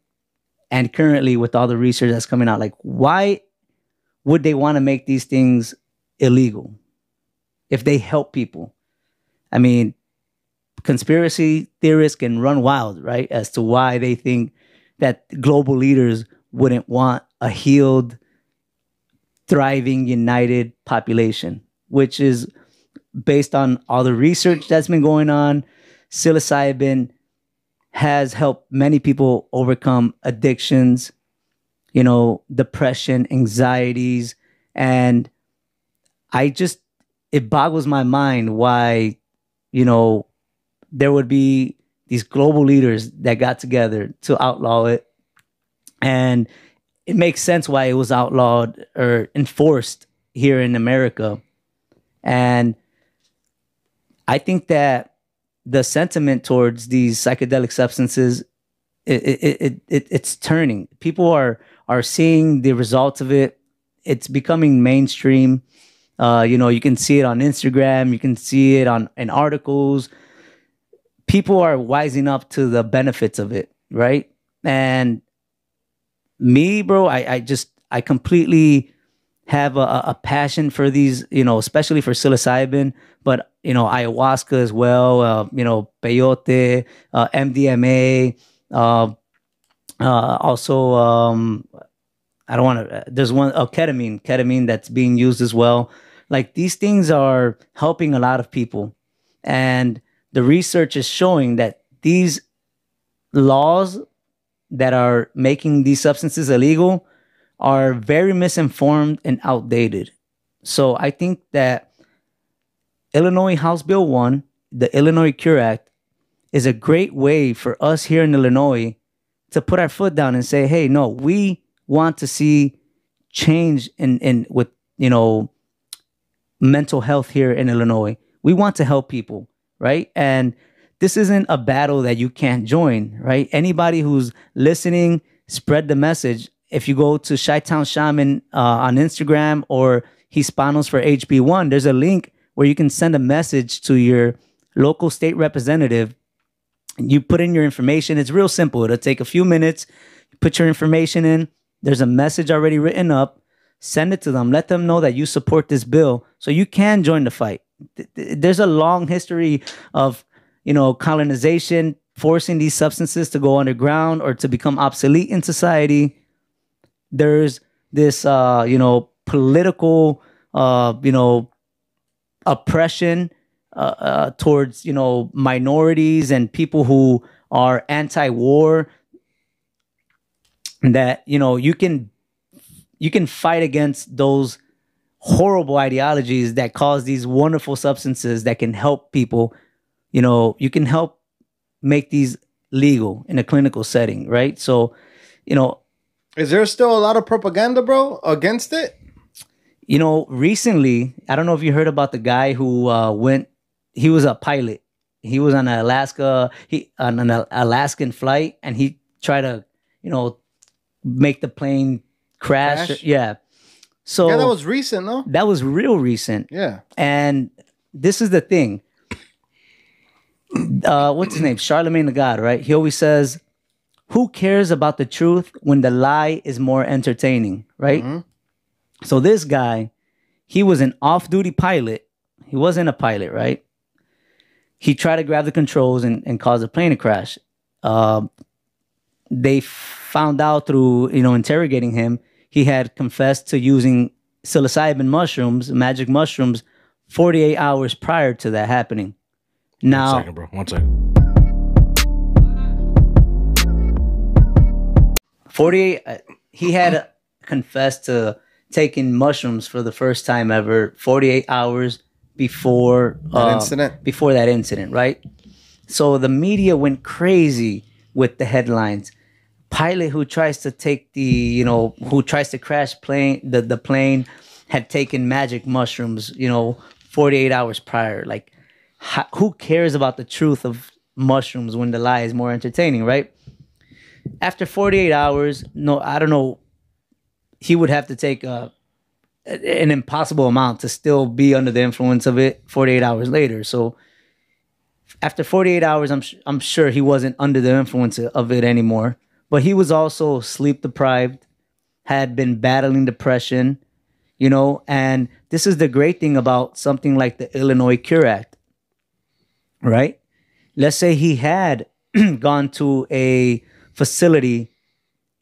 and currently with all the research that's coming out. Like, why would they want to make these things illegal if they help people? I mean, conspiracy theorists can run wild, right, as to why they think that global leaders wouldn't want a healed, thriving, united population, which is based on all the research that's been going on. Psilocybin has helped many people overcome addictions, you know, depression, anxieties. And it boggles my mind why, you know, there would be these global leaders that got together to outlaw it. And it makes sense why it was outlawed or enforced here in America. And I think that the sentiment towards these psychedelic substances, it's turning. People are seeing the results of it. It's becoming mainstream. You know, you can see it on Instagram. You can see it in articles. People are wising up to the benefits of it, right? And me, bro, I completely have a passion for these, you know, especially for psilocybin, but, you know, ayahuasca as well, you know, peyote, MDMA, also, I don't want to, there's one, ketamine that's being used as well. Like, these things are helping a lot of people. And the research is showing that these laws that are making these substances illegal are very misinformed and outdated. So I think that Illinois House Bill 1, the Illinois Cure Act, is a great way for us here in Illinois to put our foot down and say, hey, no, we want to see change in with, you know, mental health here in Illinois. We want to help people, right? And this isn't a battle that you can't join, right? Anybody who's listening, spread the message. If you go to Chitown-Shaman on Instagram or Hispanos For HB1, there's a link where you can send a message to your local state representative. You put in your information. It's real simple. It'll take a few minutes. You put your information in. There's a message already written up. Send it to them. Let them know that you support this bill so you can join the fight. There's a long history of, you know, colonization, forcing these substances to go underground or to become obsolete in society. There's this, you know, political, you know, oppression towards, you know, minorities and people who are anti-war. That, you know, you can fight against those horrible ideologies that cause these wonderful substances that can help people. You know, you can help make these legal in a clinical setting, right? So, you know, is there still a lot of propaganda, bro, against it? You know, recently, I don't know if you heard about the guy who he was a pilot. He was on an Alaskan flight, and he tried to, you know, make the plane crash. Yeah. So yeah, that was recent, no? That was real recent. Yeah. And this is the thing. What's his name? Charlemagne the God, right? He always says, who cares about the truth when the lie is more entertaining, right? Mm-hmm. So this guy, he was an off-duty pilot. He wasn't a pilot, right? He tried to grab the controls and cause the plane to crash. They found out through, you know, interrogating him, he had confessed to using psilocybin mushrooms, magic mushrooms, 48 hours prior to that happening. Now, 1 second, bro. 1 second. 48. He had confessed to taking mushrooms for the first time ever, 48 hours before that incident, right? So the media went crazy with the headlines. Pilot who tries to take who tries to crash the plane had taken magic mushrooms, 48 hours prior. Like, who cares about the truth of mushrooms when the lie is more entertaining, right? After 48 hours, I don't know, he would have to take an impossible amount to still be under the influence of it 48 hours later. So after 48 hours, I'm sure he wasn't under the influence of it anymore. But he was also sleep deprived, had been battling depression, you know. And this is the great thing about something like the Illinois Cure Act, right? Let's say he had gone to a facility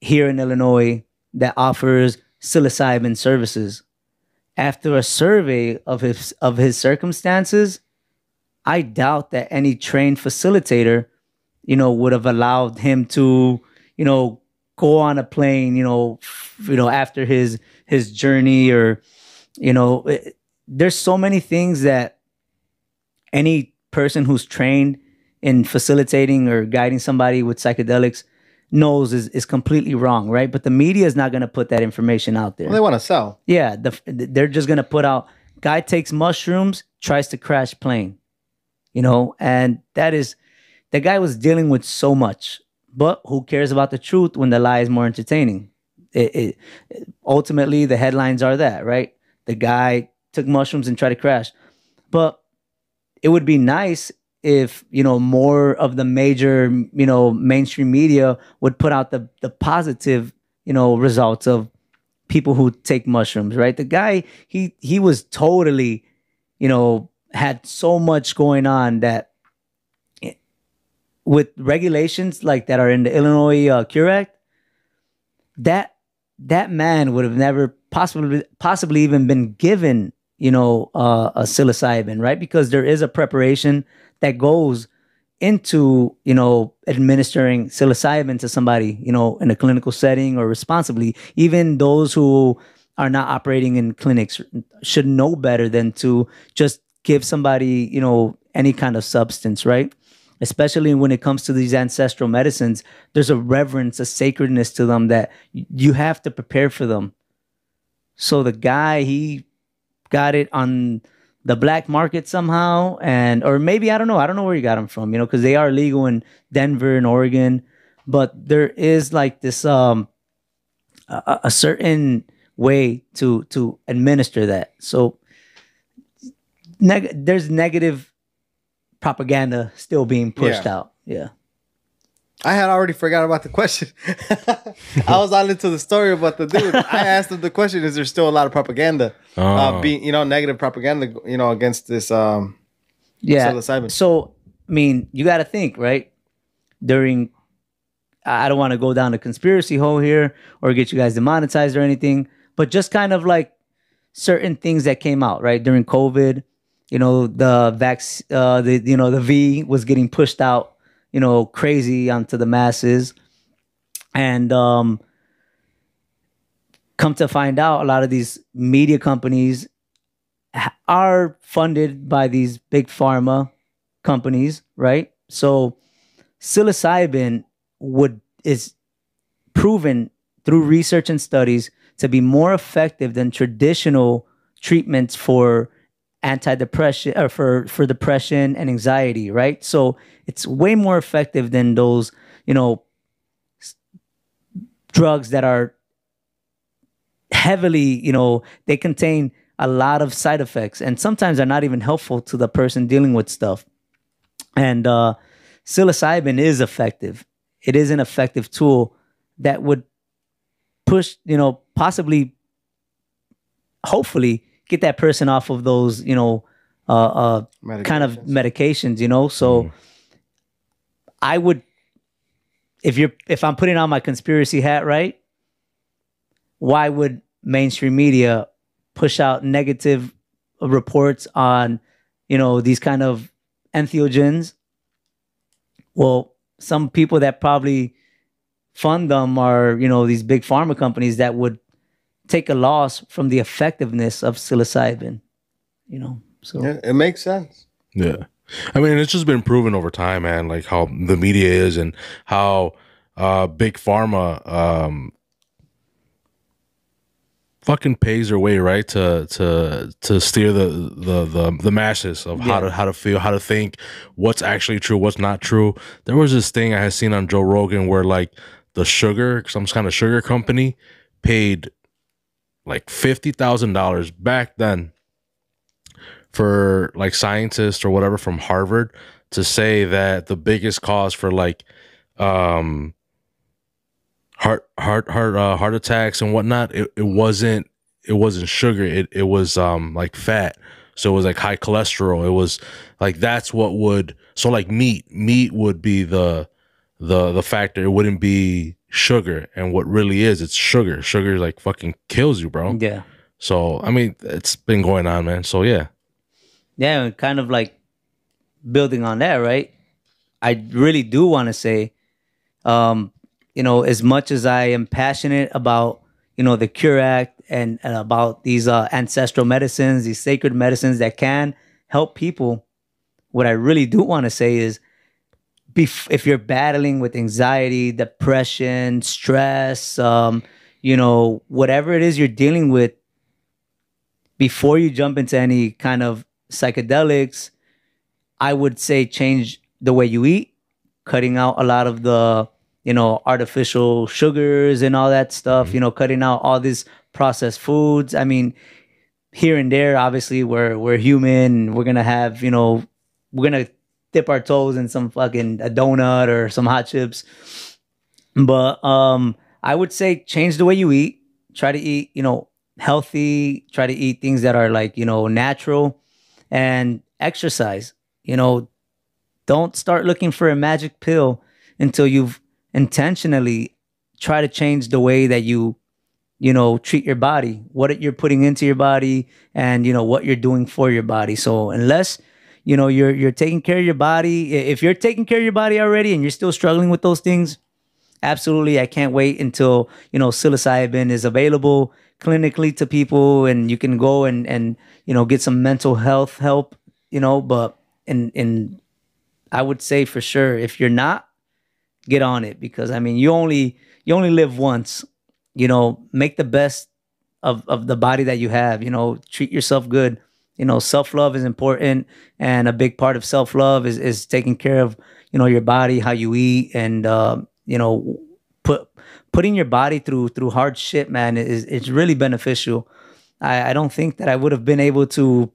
here in Illinois that offers psilocybin services. After a survey of his circumstances, I doubt that any trained facilitator, you know, would have allowed him to, you know, go on a plane, after his journey, or, you know, there's so many things that any person who's trained in facilitating or guiding somebody with psychedelics knows is completely wrong, right? But the media is not going to put that information out there. Well, they want to sell. Yeah, they're just going to put out, guy takes mushrooms, tries to crash plane, you know, and the guy was dealing with so much. But who cares about the truth when the lie is more entertaining? Ultimately, the headlines are that, right? The guy took mushrooms and tried to crash. But it would be nice if, you know, more of the major, you know, mainstream media would put out the positive, you know, results of people who take mushrooms, right? The guy, he was totally, you know, had so much going on that with regulations like that are in the Illinois Cure Act, that man would have never possibly even been given, you know, a psilocybin, right? Because there is a preparation that goes into, you know, administering psilocybin to somebody, you know, in a clinical setting or responsibly. Even those who are not operating in clinics should know better than to just give somebody, you know, any kind of substance, right? Especially when it comes to these ancestral medicines, there's a reverence, a sacredness to them that you have to prepare for them. So the guy, he got it on the black market somehow, or maybe, I don't know where he got them from, you know, because they are legal in Denver and Oregon, but there is like this a certain way to administer that. So there's negative propaganda still being pushed out. Yeah. I had already forgot about the question. I was all into the story about the dude. I asked him the question: is there still a lot of propaganda, being, you know, negative propaganda, you know, against this? Psilocybin. So, I mean, you got to think, right? I don't want to go down the conspiracy hole here or get you guys demonetized or anything, but just kind of like certain things that came out, right? During COVID, you know, the V was getting pushed out, you know, crazy onto the masses. And come to find out, a lot of these media companies are funded by these big pharma companies, right? So psilocybin is proven through research and studies to be more effective than traditional treatments for antidepressant or for depression and anxiety, right? So it's way more effective than those, you know, drugs that are heavily, you know, they contain a lot of side effects and sometimes are not even helpful to the person dealing with stuff. And psilocybin is effective. It is an effective tool that would push, you know, possibly, hopefully, get that person off of those, you know, kind of medications, you know. So I would, if I'm putting on my conspiracy hat, right? Why would mainstream media push out negative reports on, you know, these kind of entheogens? Well, some people that probably fund them are, you know, these big pharma companies that would take a loss from the effectiveness of psilocybin, you know. So yeah, it makes sense. Yeah. I mean, it's just been proven over time, man, like how the media is and how big pharma fucking pays their way, right, to steer the masses of how to feel, how to think, what's actually true, what's not true. There was this thing I had seen on Joe Rogan where like some kind of sugar company paid like $50,000 back then for like scientists or whatever from Harvard to say that the biggest cause for like heart attacks and whatnot, it wasn't sugar, it was like fat. So it was like high cholesterol. It was like, that's what would, so like meat would be the factor. It wouldn't be sugar. And what really is, it's sugar. Sugar like fucking kills you, bro. Yeah. So I mean, it's been going on, man. So yeah, and kind of like building on that, right? I really do want to say, you know, as much as I am passionate about, you know, the Cure Act and about these ancestral medicines, these sacred medicines that can help people, what I really do want to say is, if you're battling with anxiety, depression, stress, you know, whatever it is you're dealing with, before you jump into any kind of psychedelics, I would say change the way you eat, cutting out a lot of the, you know, artificial sugars and all that stuff, you know, cutting out all these processed foods. I mean, here and there, obviously we're human. We're going to have, you know, we're going to dip our toes in some fucking a donut or some hot chips. But I would say change the way you eat. Try to eat, you know, healthy. Try to eat things that are like, you know, natural, and exercise. You know, don't start looking for a magic pill until you've intentionally try to change the way that you know, treat your body, what you're putting into your body, and, you know, what you're doing for your body. So unless, you know, you're taking care of your body, if you're taking care of your body already and you're still struggling with those things, absolutely, I can't wait until, you know, psilocybin is available clinically to people and you can go and you know, get some mental health help, you know. But in I would say for sure, if you're not, get on it, because I mean, you only live once. You know, make the best of the body that you have. You know, treat yourself good. You know, self-love is important, and a big part of self-love is taking care of, you know, your body, how you eat, and you know, putting your body through hard shit, man, it's really beneficial. I don't think that I would have been able to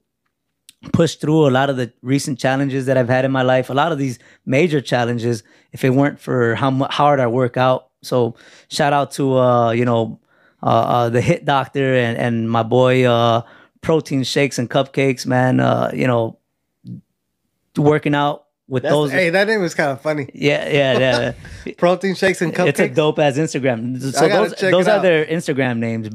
push through a lot of the recent challenges that I've had in my life, a lot of these major challenges, if it weren't for how hard I work out. So shout out to you know, the Hit Doctor and my boy Protein Shakes and Cupcakes, man. You know, working out with those. Hey, that name was kind of funny. Yeah. Protein Shakes and Cupcakes. It's a dope ass Instagram. So those are their Instagram names.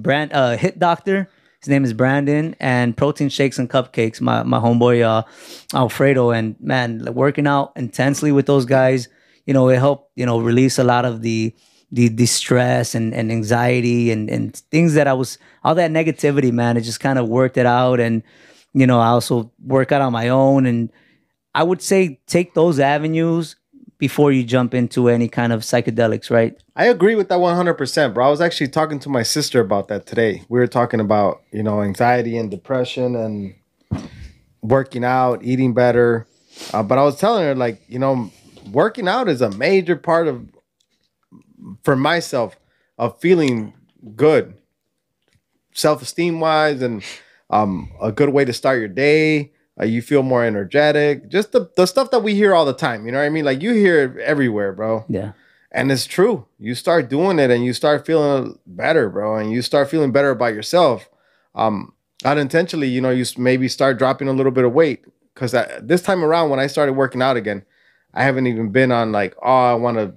Hit Doctor. His name is Brandon, and Protein Shakes and Cupcakes, my homeboy Alfredo. And man, working out intensely with those guys, you know, it helped, you know, release a lot of the stress and anxiety and things that all that negativity, man. It just kind of worked it out. And, you know, I also work out on my own. And I would say take those avenues before you jump into any kind of psychedelics, right? I agree with that 100%, bro. I was actually talking to my sister about that today. We were talking about, you know, anxiety and depression and working out, eating better. But I was telling her, like, you know, working out is a major part for myself, of feeling good, self-esteem wise, and a good way to start your day. You feel more energetic. Just the stuff that we hear all the time. You know what I mean? Like, you hear it everywhere, bro. Yeah. And it's true. You start doing it and you start feeling better, bro. And you start feeling better about yourself. Unintentionally, you know, you maybe start dropping a little bit of weight. Because this time around, when I started working out again, I haven't even been on like, oh, I want to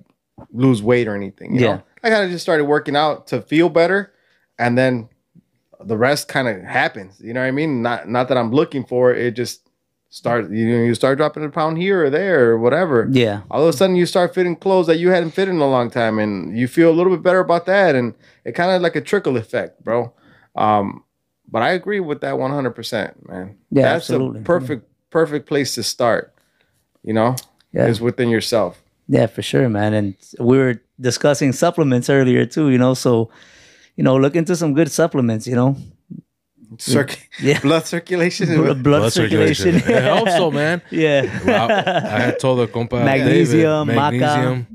lose weight or anything. You know? I kind of just started working out to feel better. And then the rest kind of happens, you know what I mean? Not that I'm looking for it. It just starts, you know, you start dropping a pound here or there or whatever. Yeah. All of a sudden you start fitting clothes that you hadn't fit in a long time, and you feel a little bit better about that. And it kind of like a trickle effect, bro. But I agree with that 100%, man. Yeah, that's absolutely. a perfect place to start, you know, is within yourself. Yeah, for sure, man. And we were discussing supplements earlier too, you know, so, you know, look into some good supplements, you know. Blood circulation. Blood circulation. It helps, so, man. Yeah. I had told the compa magnesium, David, magnesium.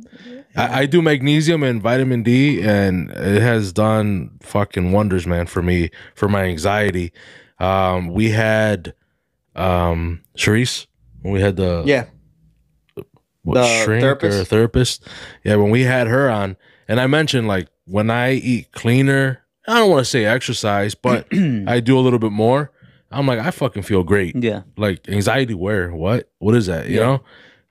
I do magnesium and vitamin D, and it has done fucking wonders, man, for me, for my anxiety. We had Charisse when we had the shrink therapist. Or therapist. Yeah, when we had her on, and I mentioned like when I eat cleaner, I don't want to say exercise, but I do a little bit more. I'm like, I fucking feel great. Yeah. Like anxiety where? What is that? You know?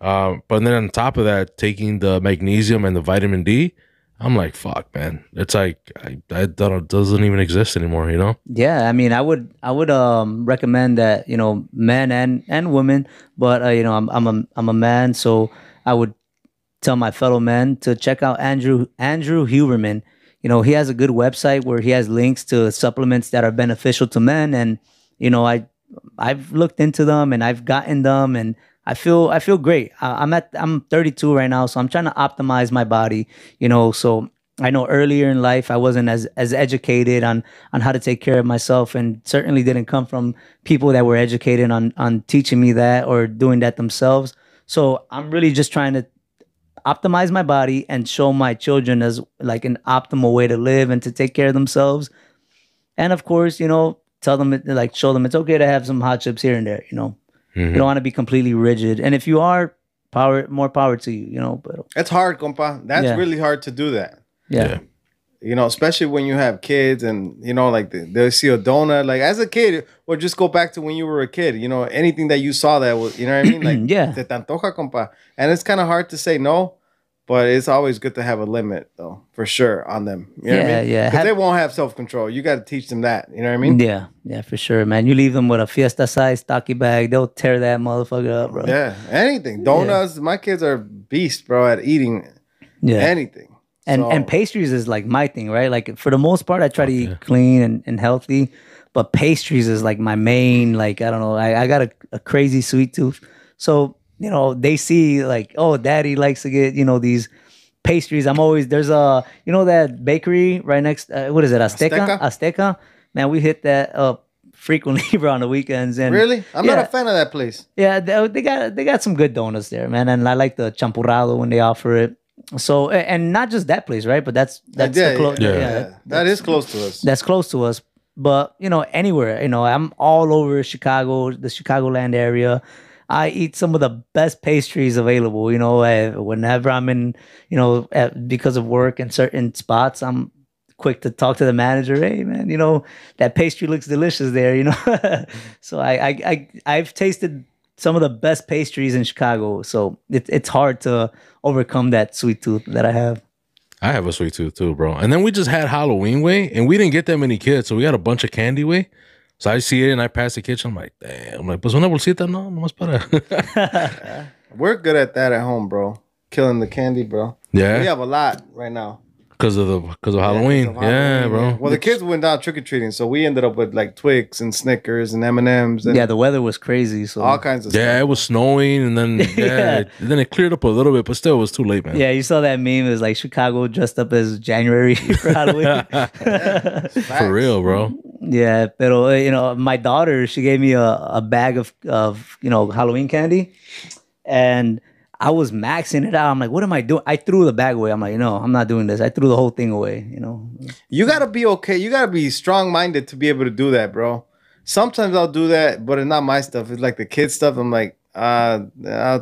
But then on top of that, taking the magnesium and the vitamin D, I'm like, fuck, man. It's like it doesn't even exist anymore, you know? Yeah, I mean, I would recommend that, you know, men and women, but you know, I'm a man, so I would tell my fellow men to check out Andrew Huberman. You know, he has a good website where he has links to supplements that are beneficial to men, and you know, I've looked into them and I've gotten them, and I feel great. I'm 32 right now, so I'm trying to optimize my body. You know, so I know earlier in life I wasn't as educated on how to take care of myself, and certainly didn't come from people that were educated on teaching me that or doing that themselves. So I'm really just trying to optimize my body and show my children as like an optimal way to live and to take care of themselves. And of course, you know, tell them, like, show them it's okay to have some hot chips here and there, you know. You don't want to be completely rigid. And if you are, more power to you, you know. But it's hard, compa. That's really hard to do that. Yeah. You know, especially when you have kids and, you know, like they'll see a donut. Like as a kid, or just go back to when you were a kid, you know, anything that you saw that was, you know what I mean? Like, te antoja, compa. And it's kind of hard to say no. But it's always good to have a limit, though, for sure, on them. You know what I mean? Yeah. Because they won't have self-control. You got to teach them that. You know what I mean? Yeah, for sure, man. You leave them with a fiesta-sized stocky bag, they'll tear that motherfucker up, bro. Yeah, anything. Donuts. My kids are beasts, bro, at eating anything. And pastries is like my thing, right? Like for the most part, I try to eat clean and healthy. But pastries is like my main, like, I don't know. I got a crazy sweet tooth. So... you know, they see like, oh, daddy likes to get, you know, these pastries. I'm always, there's you know, that bakery right next, what is it? Azteca. Man, we hit that up frequently, bro, on the weekends. And really? I'm not a fan of that place. Yeah, they got some good donuts there, man. And I like the champurrado when they offer it. So, and not just that place, right? But that's that is close to us. That's close to us. But, you know, anywhere, you know, I'm all over Chicago, the Chicagoland area. I eat some of the best pastries available, you know, whenever I'm in, you know, because of work in certain spots, I'm quick to talk to the manager. Hey, man, you know, that pastry looks delicious there, you know. So I've tasted some of the best pastries in Chicago. So it's hard to overcome that sweet tooth that I have. I have a sweet tooth too, bro. And then we just had Halloween way, and we didn't get that many kids. So we had a bunch of candy way. So I see it and I pass the kitchen. I'm like, damn. I'm like, pues una bolsita, no más para. We're good at that at home, bro. Killing the candy, bro. Yeah. We have a lot right now. Because of Halloween. Yeah, bro. Well, the kids went down trick-or-treating, so we ended up with like Twix and Snickers and M&Ms. And the weather was crazy. So all kinds of stuff. Yeah, it was snowing, and then then it cleared up a little bit, but still it was too late, man. Yeah, you saw that meme. It was like Chicago dressed up as January for Halloween. For real, bro. Yeah, pero, you know, my daughter, she gave me a bag of you know, Halloween candy, and I was maxing it out. I'm like, what am I doing? I threw the bag away. I'm like, no, I'm not doing this. I threw the whole thing away, you know. You got to be okay. You got to be strong-minded to be able to do that, bro. Sometimes I'll do that, but it's not my stuff. It's like the kids' stuff. I'm like, I'll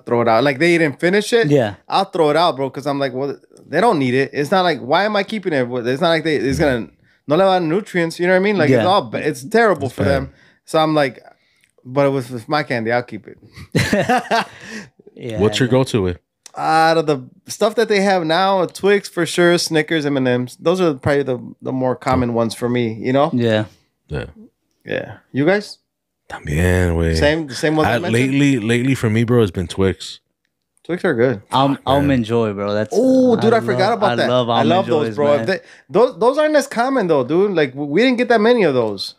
throw it out. Like they didn't finish it. Yeah. I'll throw it out, bro, because I'm like, well, they don't need it. It's not like, why am I keeping it? It's not like it's going to, no le van nutrients, you know what I mean? Like it's terrible for them. So I'm like, but with my candy, I'll keep it. Yeah. What's your go-to with? Out of the stuff that they have now, Twix for sure, Snickers, M&Ms. Those are probably the more common ones for me, you know? Yeah. You guys? También, güey. Same ones I mentioned? Lately for me, bro, it's been Twix. Twix are good. Almond Joy, bro. That's dude, I forgot about that. I love those, bro. Those aren't as common though, dude. Like we didn't get that many of those.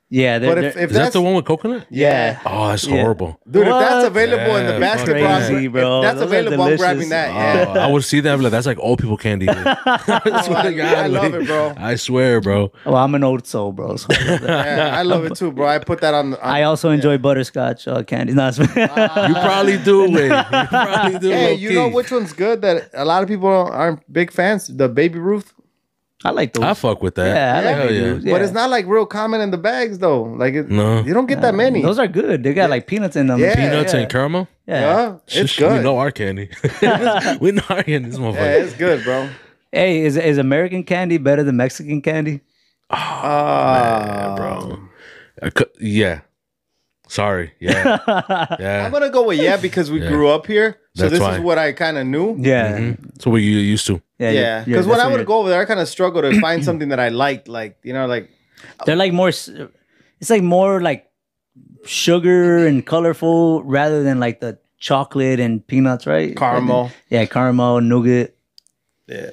Yeah, But they're, if Is that that's the one with coconut? yeah. Oh, that's Yeah. horrible. dude, if that's What? available in the Yeah, basketball, crazy, bro. if that's Those are available, I'm delicious. grabbing that. Yeah. I would see that. Like, that's like old people candy. Dude. I swear to God, I love like, it, bro. I swear, bro. Well, I'm an old soul, bro. So I love that. Yeah, I love it too, bro. I put that on. I also enjoy butterscotch candy. No, You probably do, Wade. You probably do. Hey, low you know key. which one's good that a lot of people aren't big fans? The Baby Ruth. I like those. I fuck with that. Yeah, I like Hell Baby yeah. Ruth. But it's not like real common in the bags though. Like No. you don't get that many. Those are good. They got like peanuts in them. Yeah. Peanuts and caramel. Yeah. yeah, it's Shh, good. We know our candy. We know our candy. This Yeah, motherfucker. it's good, bro. Hey, is American candy better than Mexican candy? Bro. Yeah. Sorry. Yeah. I'm Yeah. gonna go with because we grew up here. So That's this why. is what I kind of knew. Yeah. That's what you used to. Yeah. Yeah, because when I would go over there, I kind of struggled to find something that I liked. Like like they're like more. It's like more like sugar and colorful rather than like the chocolate and peanuts, right? caramel. Yeah, caramel, nougat. Yeah.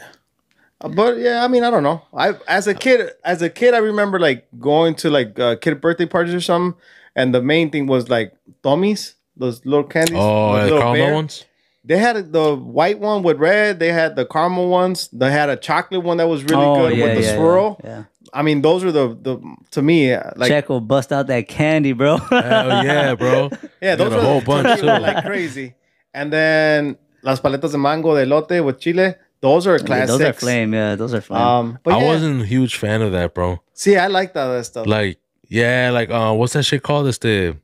But yeah, I mean, I don't know. I as a kid, I remember like going to like kid birthday parties or something, and the main thing was like Tommy's, those little candies. Oh, those the little caramel bear. ones? They had the white one with red. They had the caramel ones. They had a chocolate one that was really good with the swirl. Yeah. I mean, those are the to me like Checo, bust out that candy, bro. Hell yeah, bro. yeah, those Got a are whole to bunch, me were, too. like crazy. And then las paletas de mango de elote with chile. Those are Yeah, classics. those are flame. Yeah, those are flame. But I yeah. wasn't a huge fan of that, bro. See, I like that stuff. Like, yeah, like what's that shit called? It's the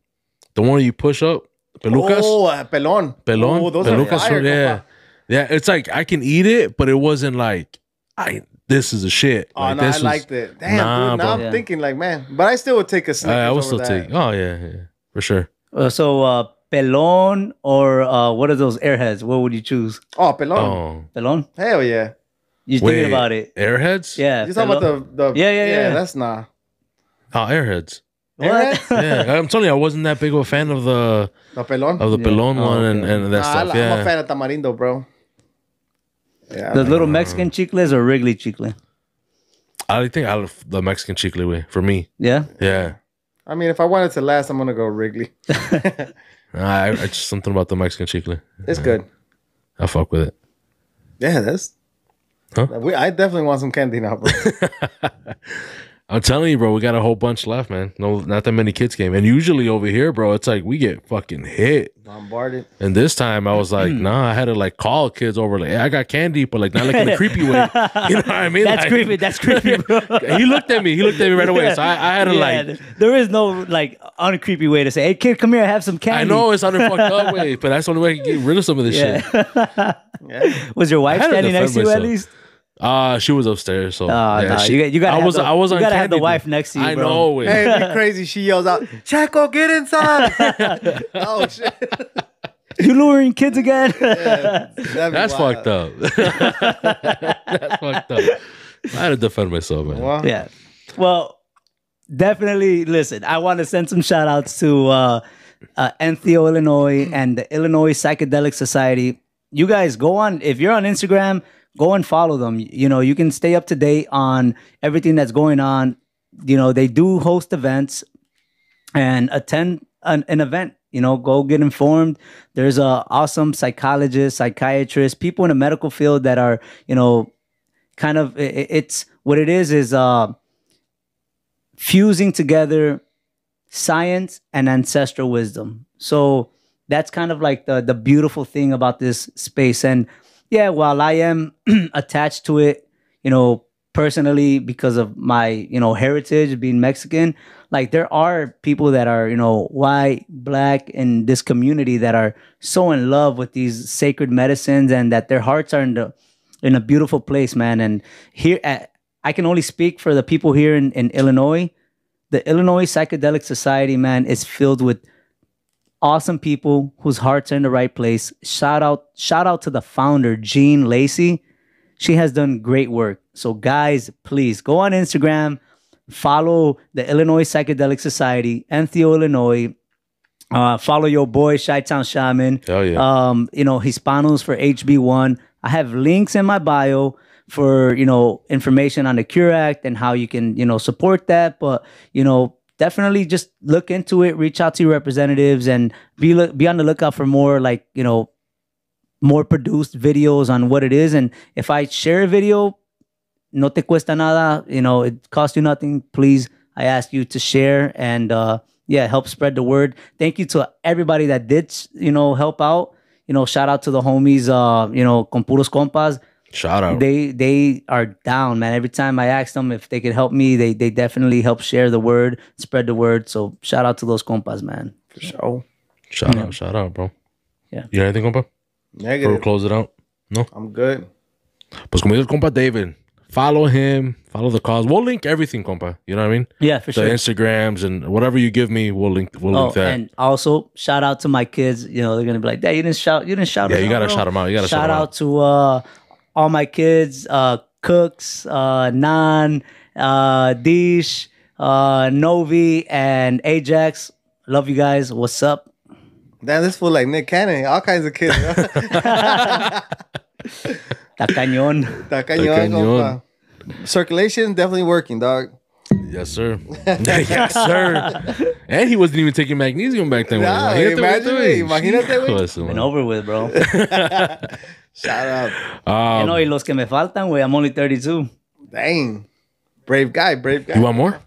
one you push up. Pelucas? Oh, pelon. Pelon? Oh, those Pelucas, are fire, yeah. compa. Yeah, it's like I can eat it, but it wasn't like this is a shit. Oh, Like, no, I this was- liked it. Damn, Nah, dude. Now bro. I'm Yeah. thinking like, man. But I still would take a Snickers I would over still that. take. Oh yeah, for sure. So pelon or what are those airheads? What would you choose? Oh, pelon. Oh, Pelon? Hell yeah. You're wait, thinking about it. Airheads? Yeah. You talking about the Yeah. that's not. Oh, Airheads. What? Yeah, I'm telling you, I wasn't that big of a fan of the The pelon. pelon Oh, one okay. and that Nah, stuff. I'm Yeah. a fan of tamarindo, bro. Yeah. The little Mexican chicles or Wrigley chicle? I think out of the Mexican chicle way for me. Yeah. Yeah. I mean, if I want it to last, I'm gonna go Wrigley. I just something about the Mexican chicle. It's good. I fuck with it. Yeah, that's. Huh? I definitely want some candy now, bro. I'm telling you, bro, we got a whole bunch left, man. No, not that many kids came. And usually over here, bro, it's like we get fucking hit. Bombarded. And this time I was like, nah, I had to like call kids over, like, hey, I got candy, but like not like in a creepy way. You know what I mean? That's Like, creepy. That's creepy, bro. He looked at me right away. So I had to like, there is no like uncreepy way to say, "Hey, kid, come here, have some candy." I know it's on a fucked up way, but that's the only way I can get rid of some of this shit. Yeah. Was your wife I had to standing next to you at defend least? She was upstairs. So No, you gotta. I was on you gotta have the candy, wife dude. next to you, I bro. know. Wait. Hey, it'd be crazy. She yells out, "Chaco, get inside!" Oh shit. You luring kids again? That's fucked up. That's fucked up. I had to defend myself, man. Well, Yeah. Well, definitely. Listen, I want to send some shout outs to Enthio, Illinois, and the Illinois Psychedelic Society. You guys go on, if you're on Instagram, go and follow them. You know, you can stay up to date on everything that's going on. You know, they do host events and attend an event. You know, go get informed. There's awesome psychologists, psychiatrists, people in the medical field that are, you know, kind of, it's what it is fusing together science and ancestral wisdom. So that's kind of like the beautiful thing about this space. And yeah, while I am attached to it, you know, personally, because of my, you know, heritage being Mexican, like there are people that are, you know, white, black in this community that are so in love with these sacred medicines and that their hearts are in a beautiful place, man. And here, I can only speak for the people here in Illinois. The Illinois Psychedelic Society, man, is filled with awesome people whose hearts are in the right place. Shout out to the founder, Jean Lacey. She has done great work. So guys, please go on Instagram, follow the Illinois Psychedelic Society, Enthio, Illinois. Follow your boy, Chitown-Shaman. Hell yeah. You know, Hispanos For HB1. I have links in my bio for, you know, information on the Cure Act and how you can, you know, support that. But, you know, definitely just look into it, reach out to your representatives, and be on the lookout for more, like, you know, more produced videos on what it is. And if I share a video, no te cuesta nada, you know, it costs you nothing. Please, I ask you to share and help spread the word. Thank you to everybody that did, you know, help out. You know, shout out to the homies, you know, con puros compas. Shout out. They are down, man. Every time I ask them if they could help me, they definitely help share the word, spread the word. So shout out to those compas, man. For sure. Shout out, bro. Yeah. You got anything, compa? Negative. Before we close it out? No? I'm good. Pues como dice el compa David, follow him, follow the cause. We'll link everything, compa. You know what I mean? Yeah, for the sure. Instagrams and whatever you give me, we'll link that. And also shout out to my kids. You know, they're gonna be like, "Dad, you didn't shout." Yeah, us you gotta out, bro." shout them out. You gotta shout out out to all my kids, Cooks, Nan, Dish, Novi, and Ajax. Love you guys. What's up? Damn, this fool like Nick Cannon. All kinds of kids. Tacañón. Tacañón, compa. Circulation definitely working, dog. Yes, sir. Yes, sir. And he wasn't even taking magnesium back then. Nah, imagínate, güey. Been over with, bro. Shout out. You know, y los que me faltan, güey, I'm only 32. Dang. Brave guy. You want more?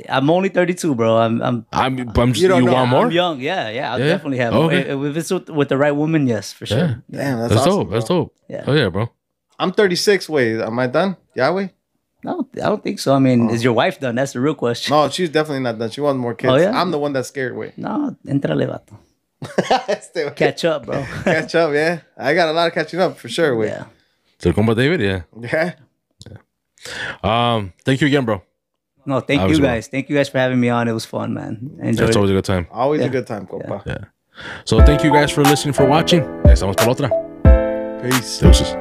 I'm only 32, bro. I'm just, you want more? I'm young. Yeah. I'll definitely have more. Okay. If it's with the right woman, yes, for sure. Yeah. Damn, that's That's awesome, dope. bro. That's dope. Yeah. Oh, yeah, bro. I'm 36. Wait, am I done? Yeah, wait. No, I don't think so. I mean, is your wife done? That's the real question. No, she's definitely not done. She wants more kids. Oh, yeah? I'm the one that's scared. Wait. No, entrale, vato. Catch up, bro. Catch up, yeah. I got a lot of catching up for sure. Wait. Yeah. So, compa David, yeah. Thank you again, bro. No, thank you guys. Thank you guys for having me on. It was fun, man. I enjoyed It's it. always a good time. Always a good time, compa. Yeah. So, thank you guys for listening, for watching. Estamos por otra. Peace. Deuces.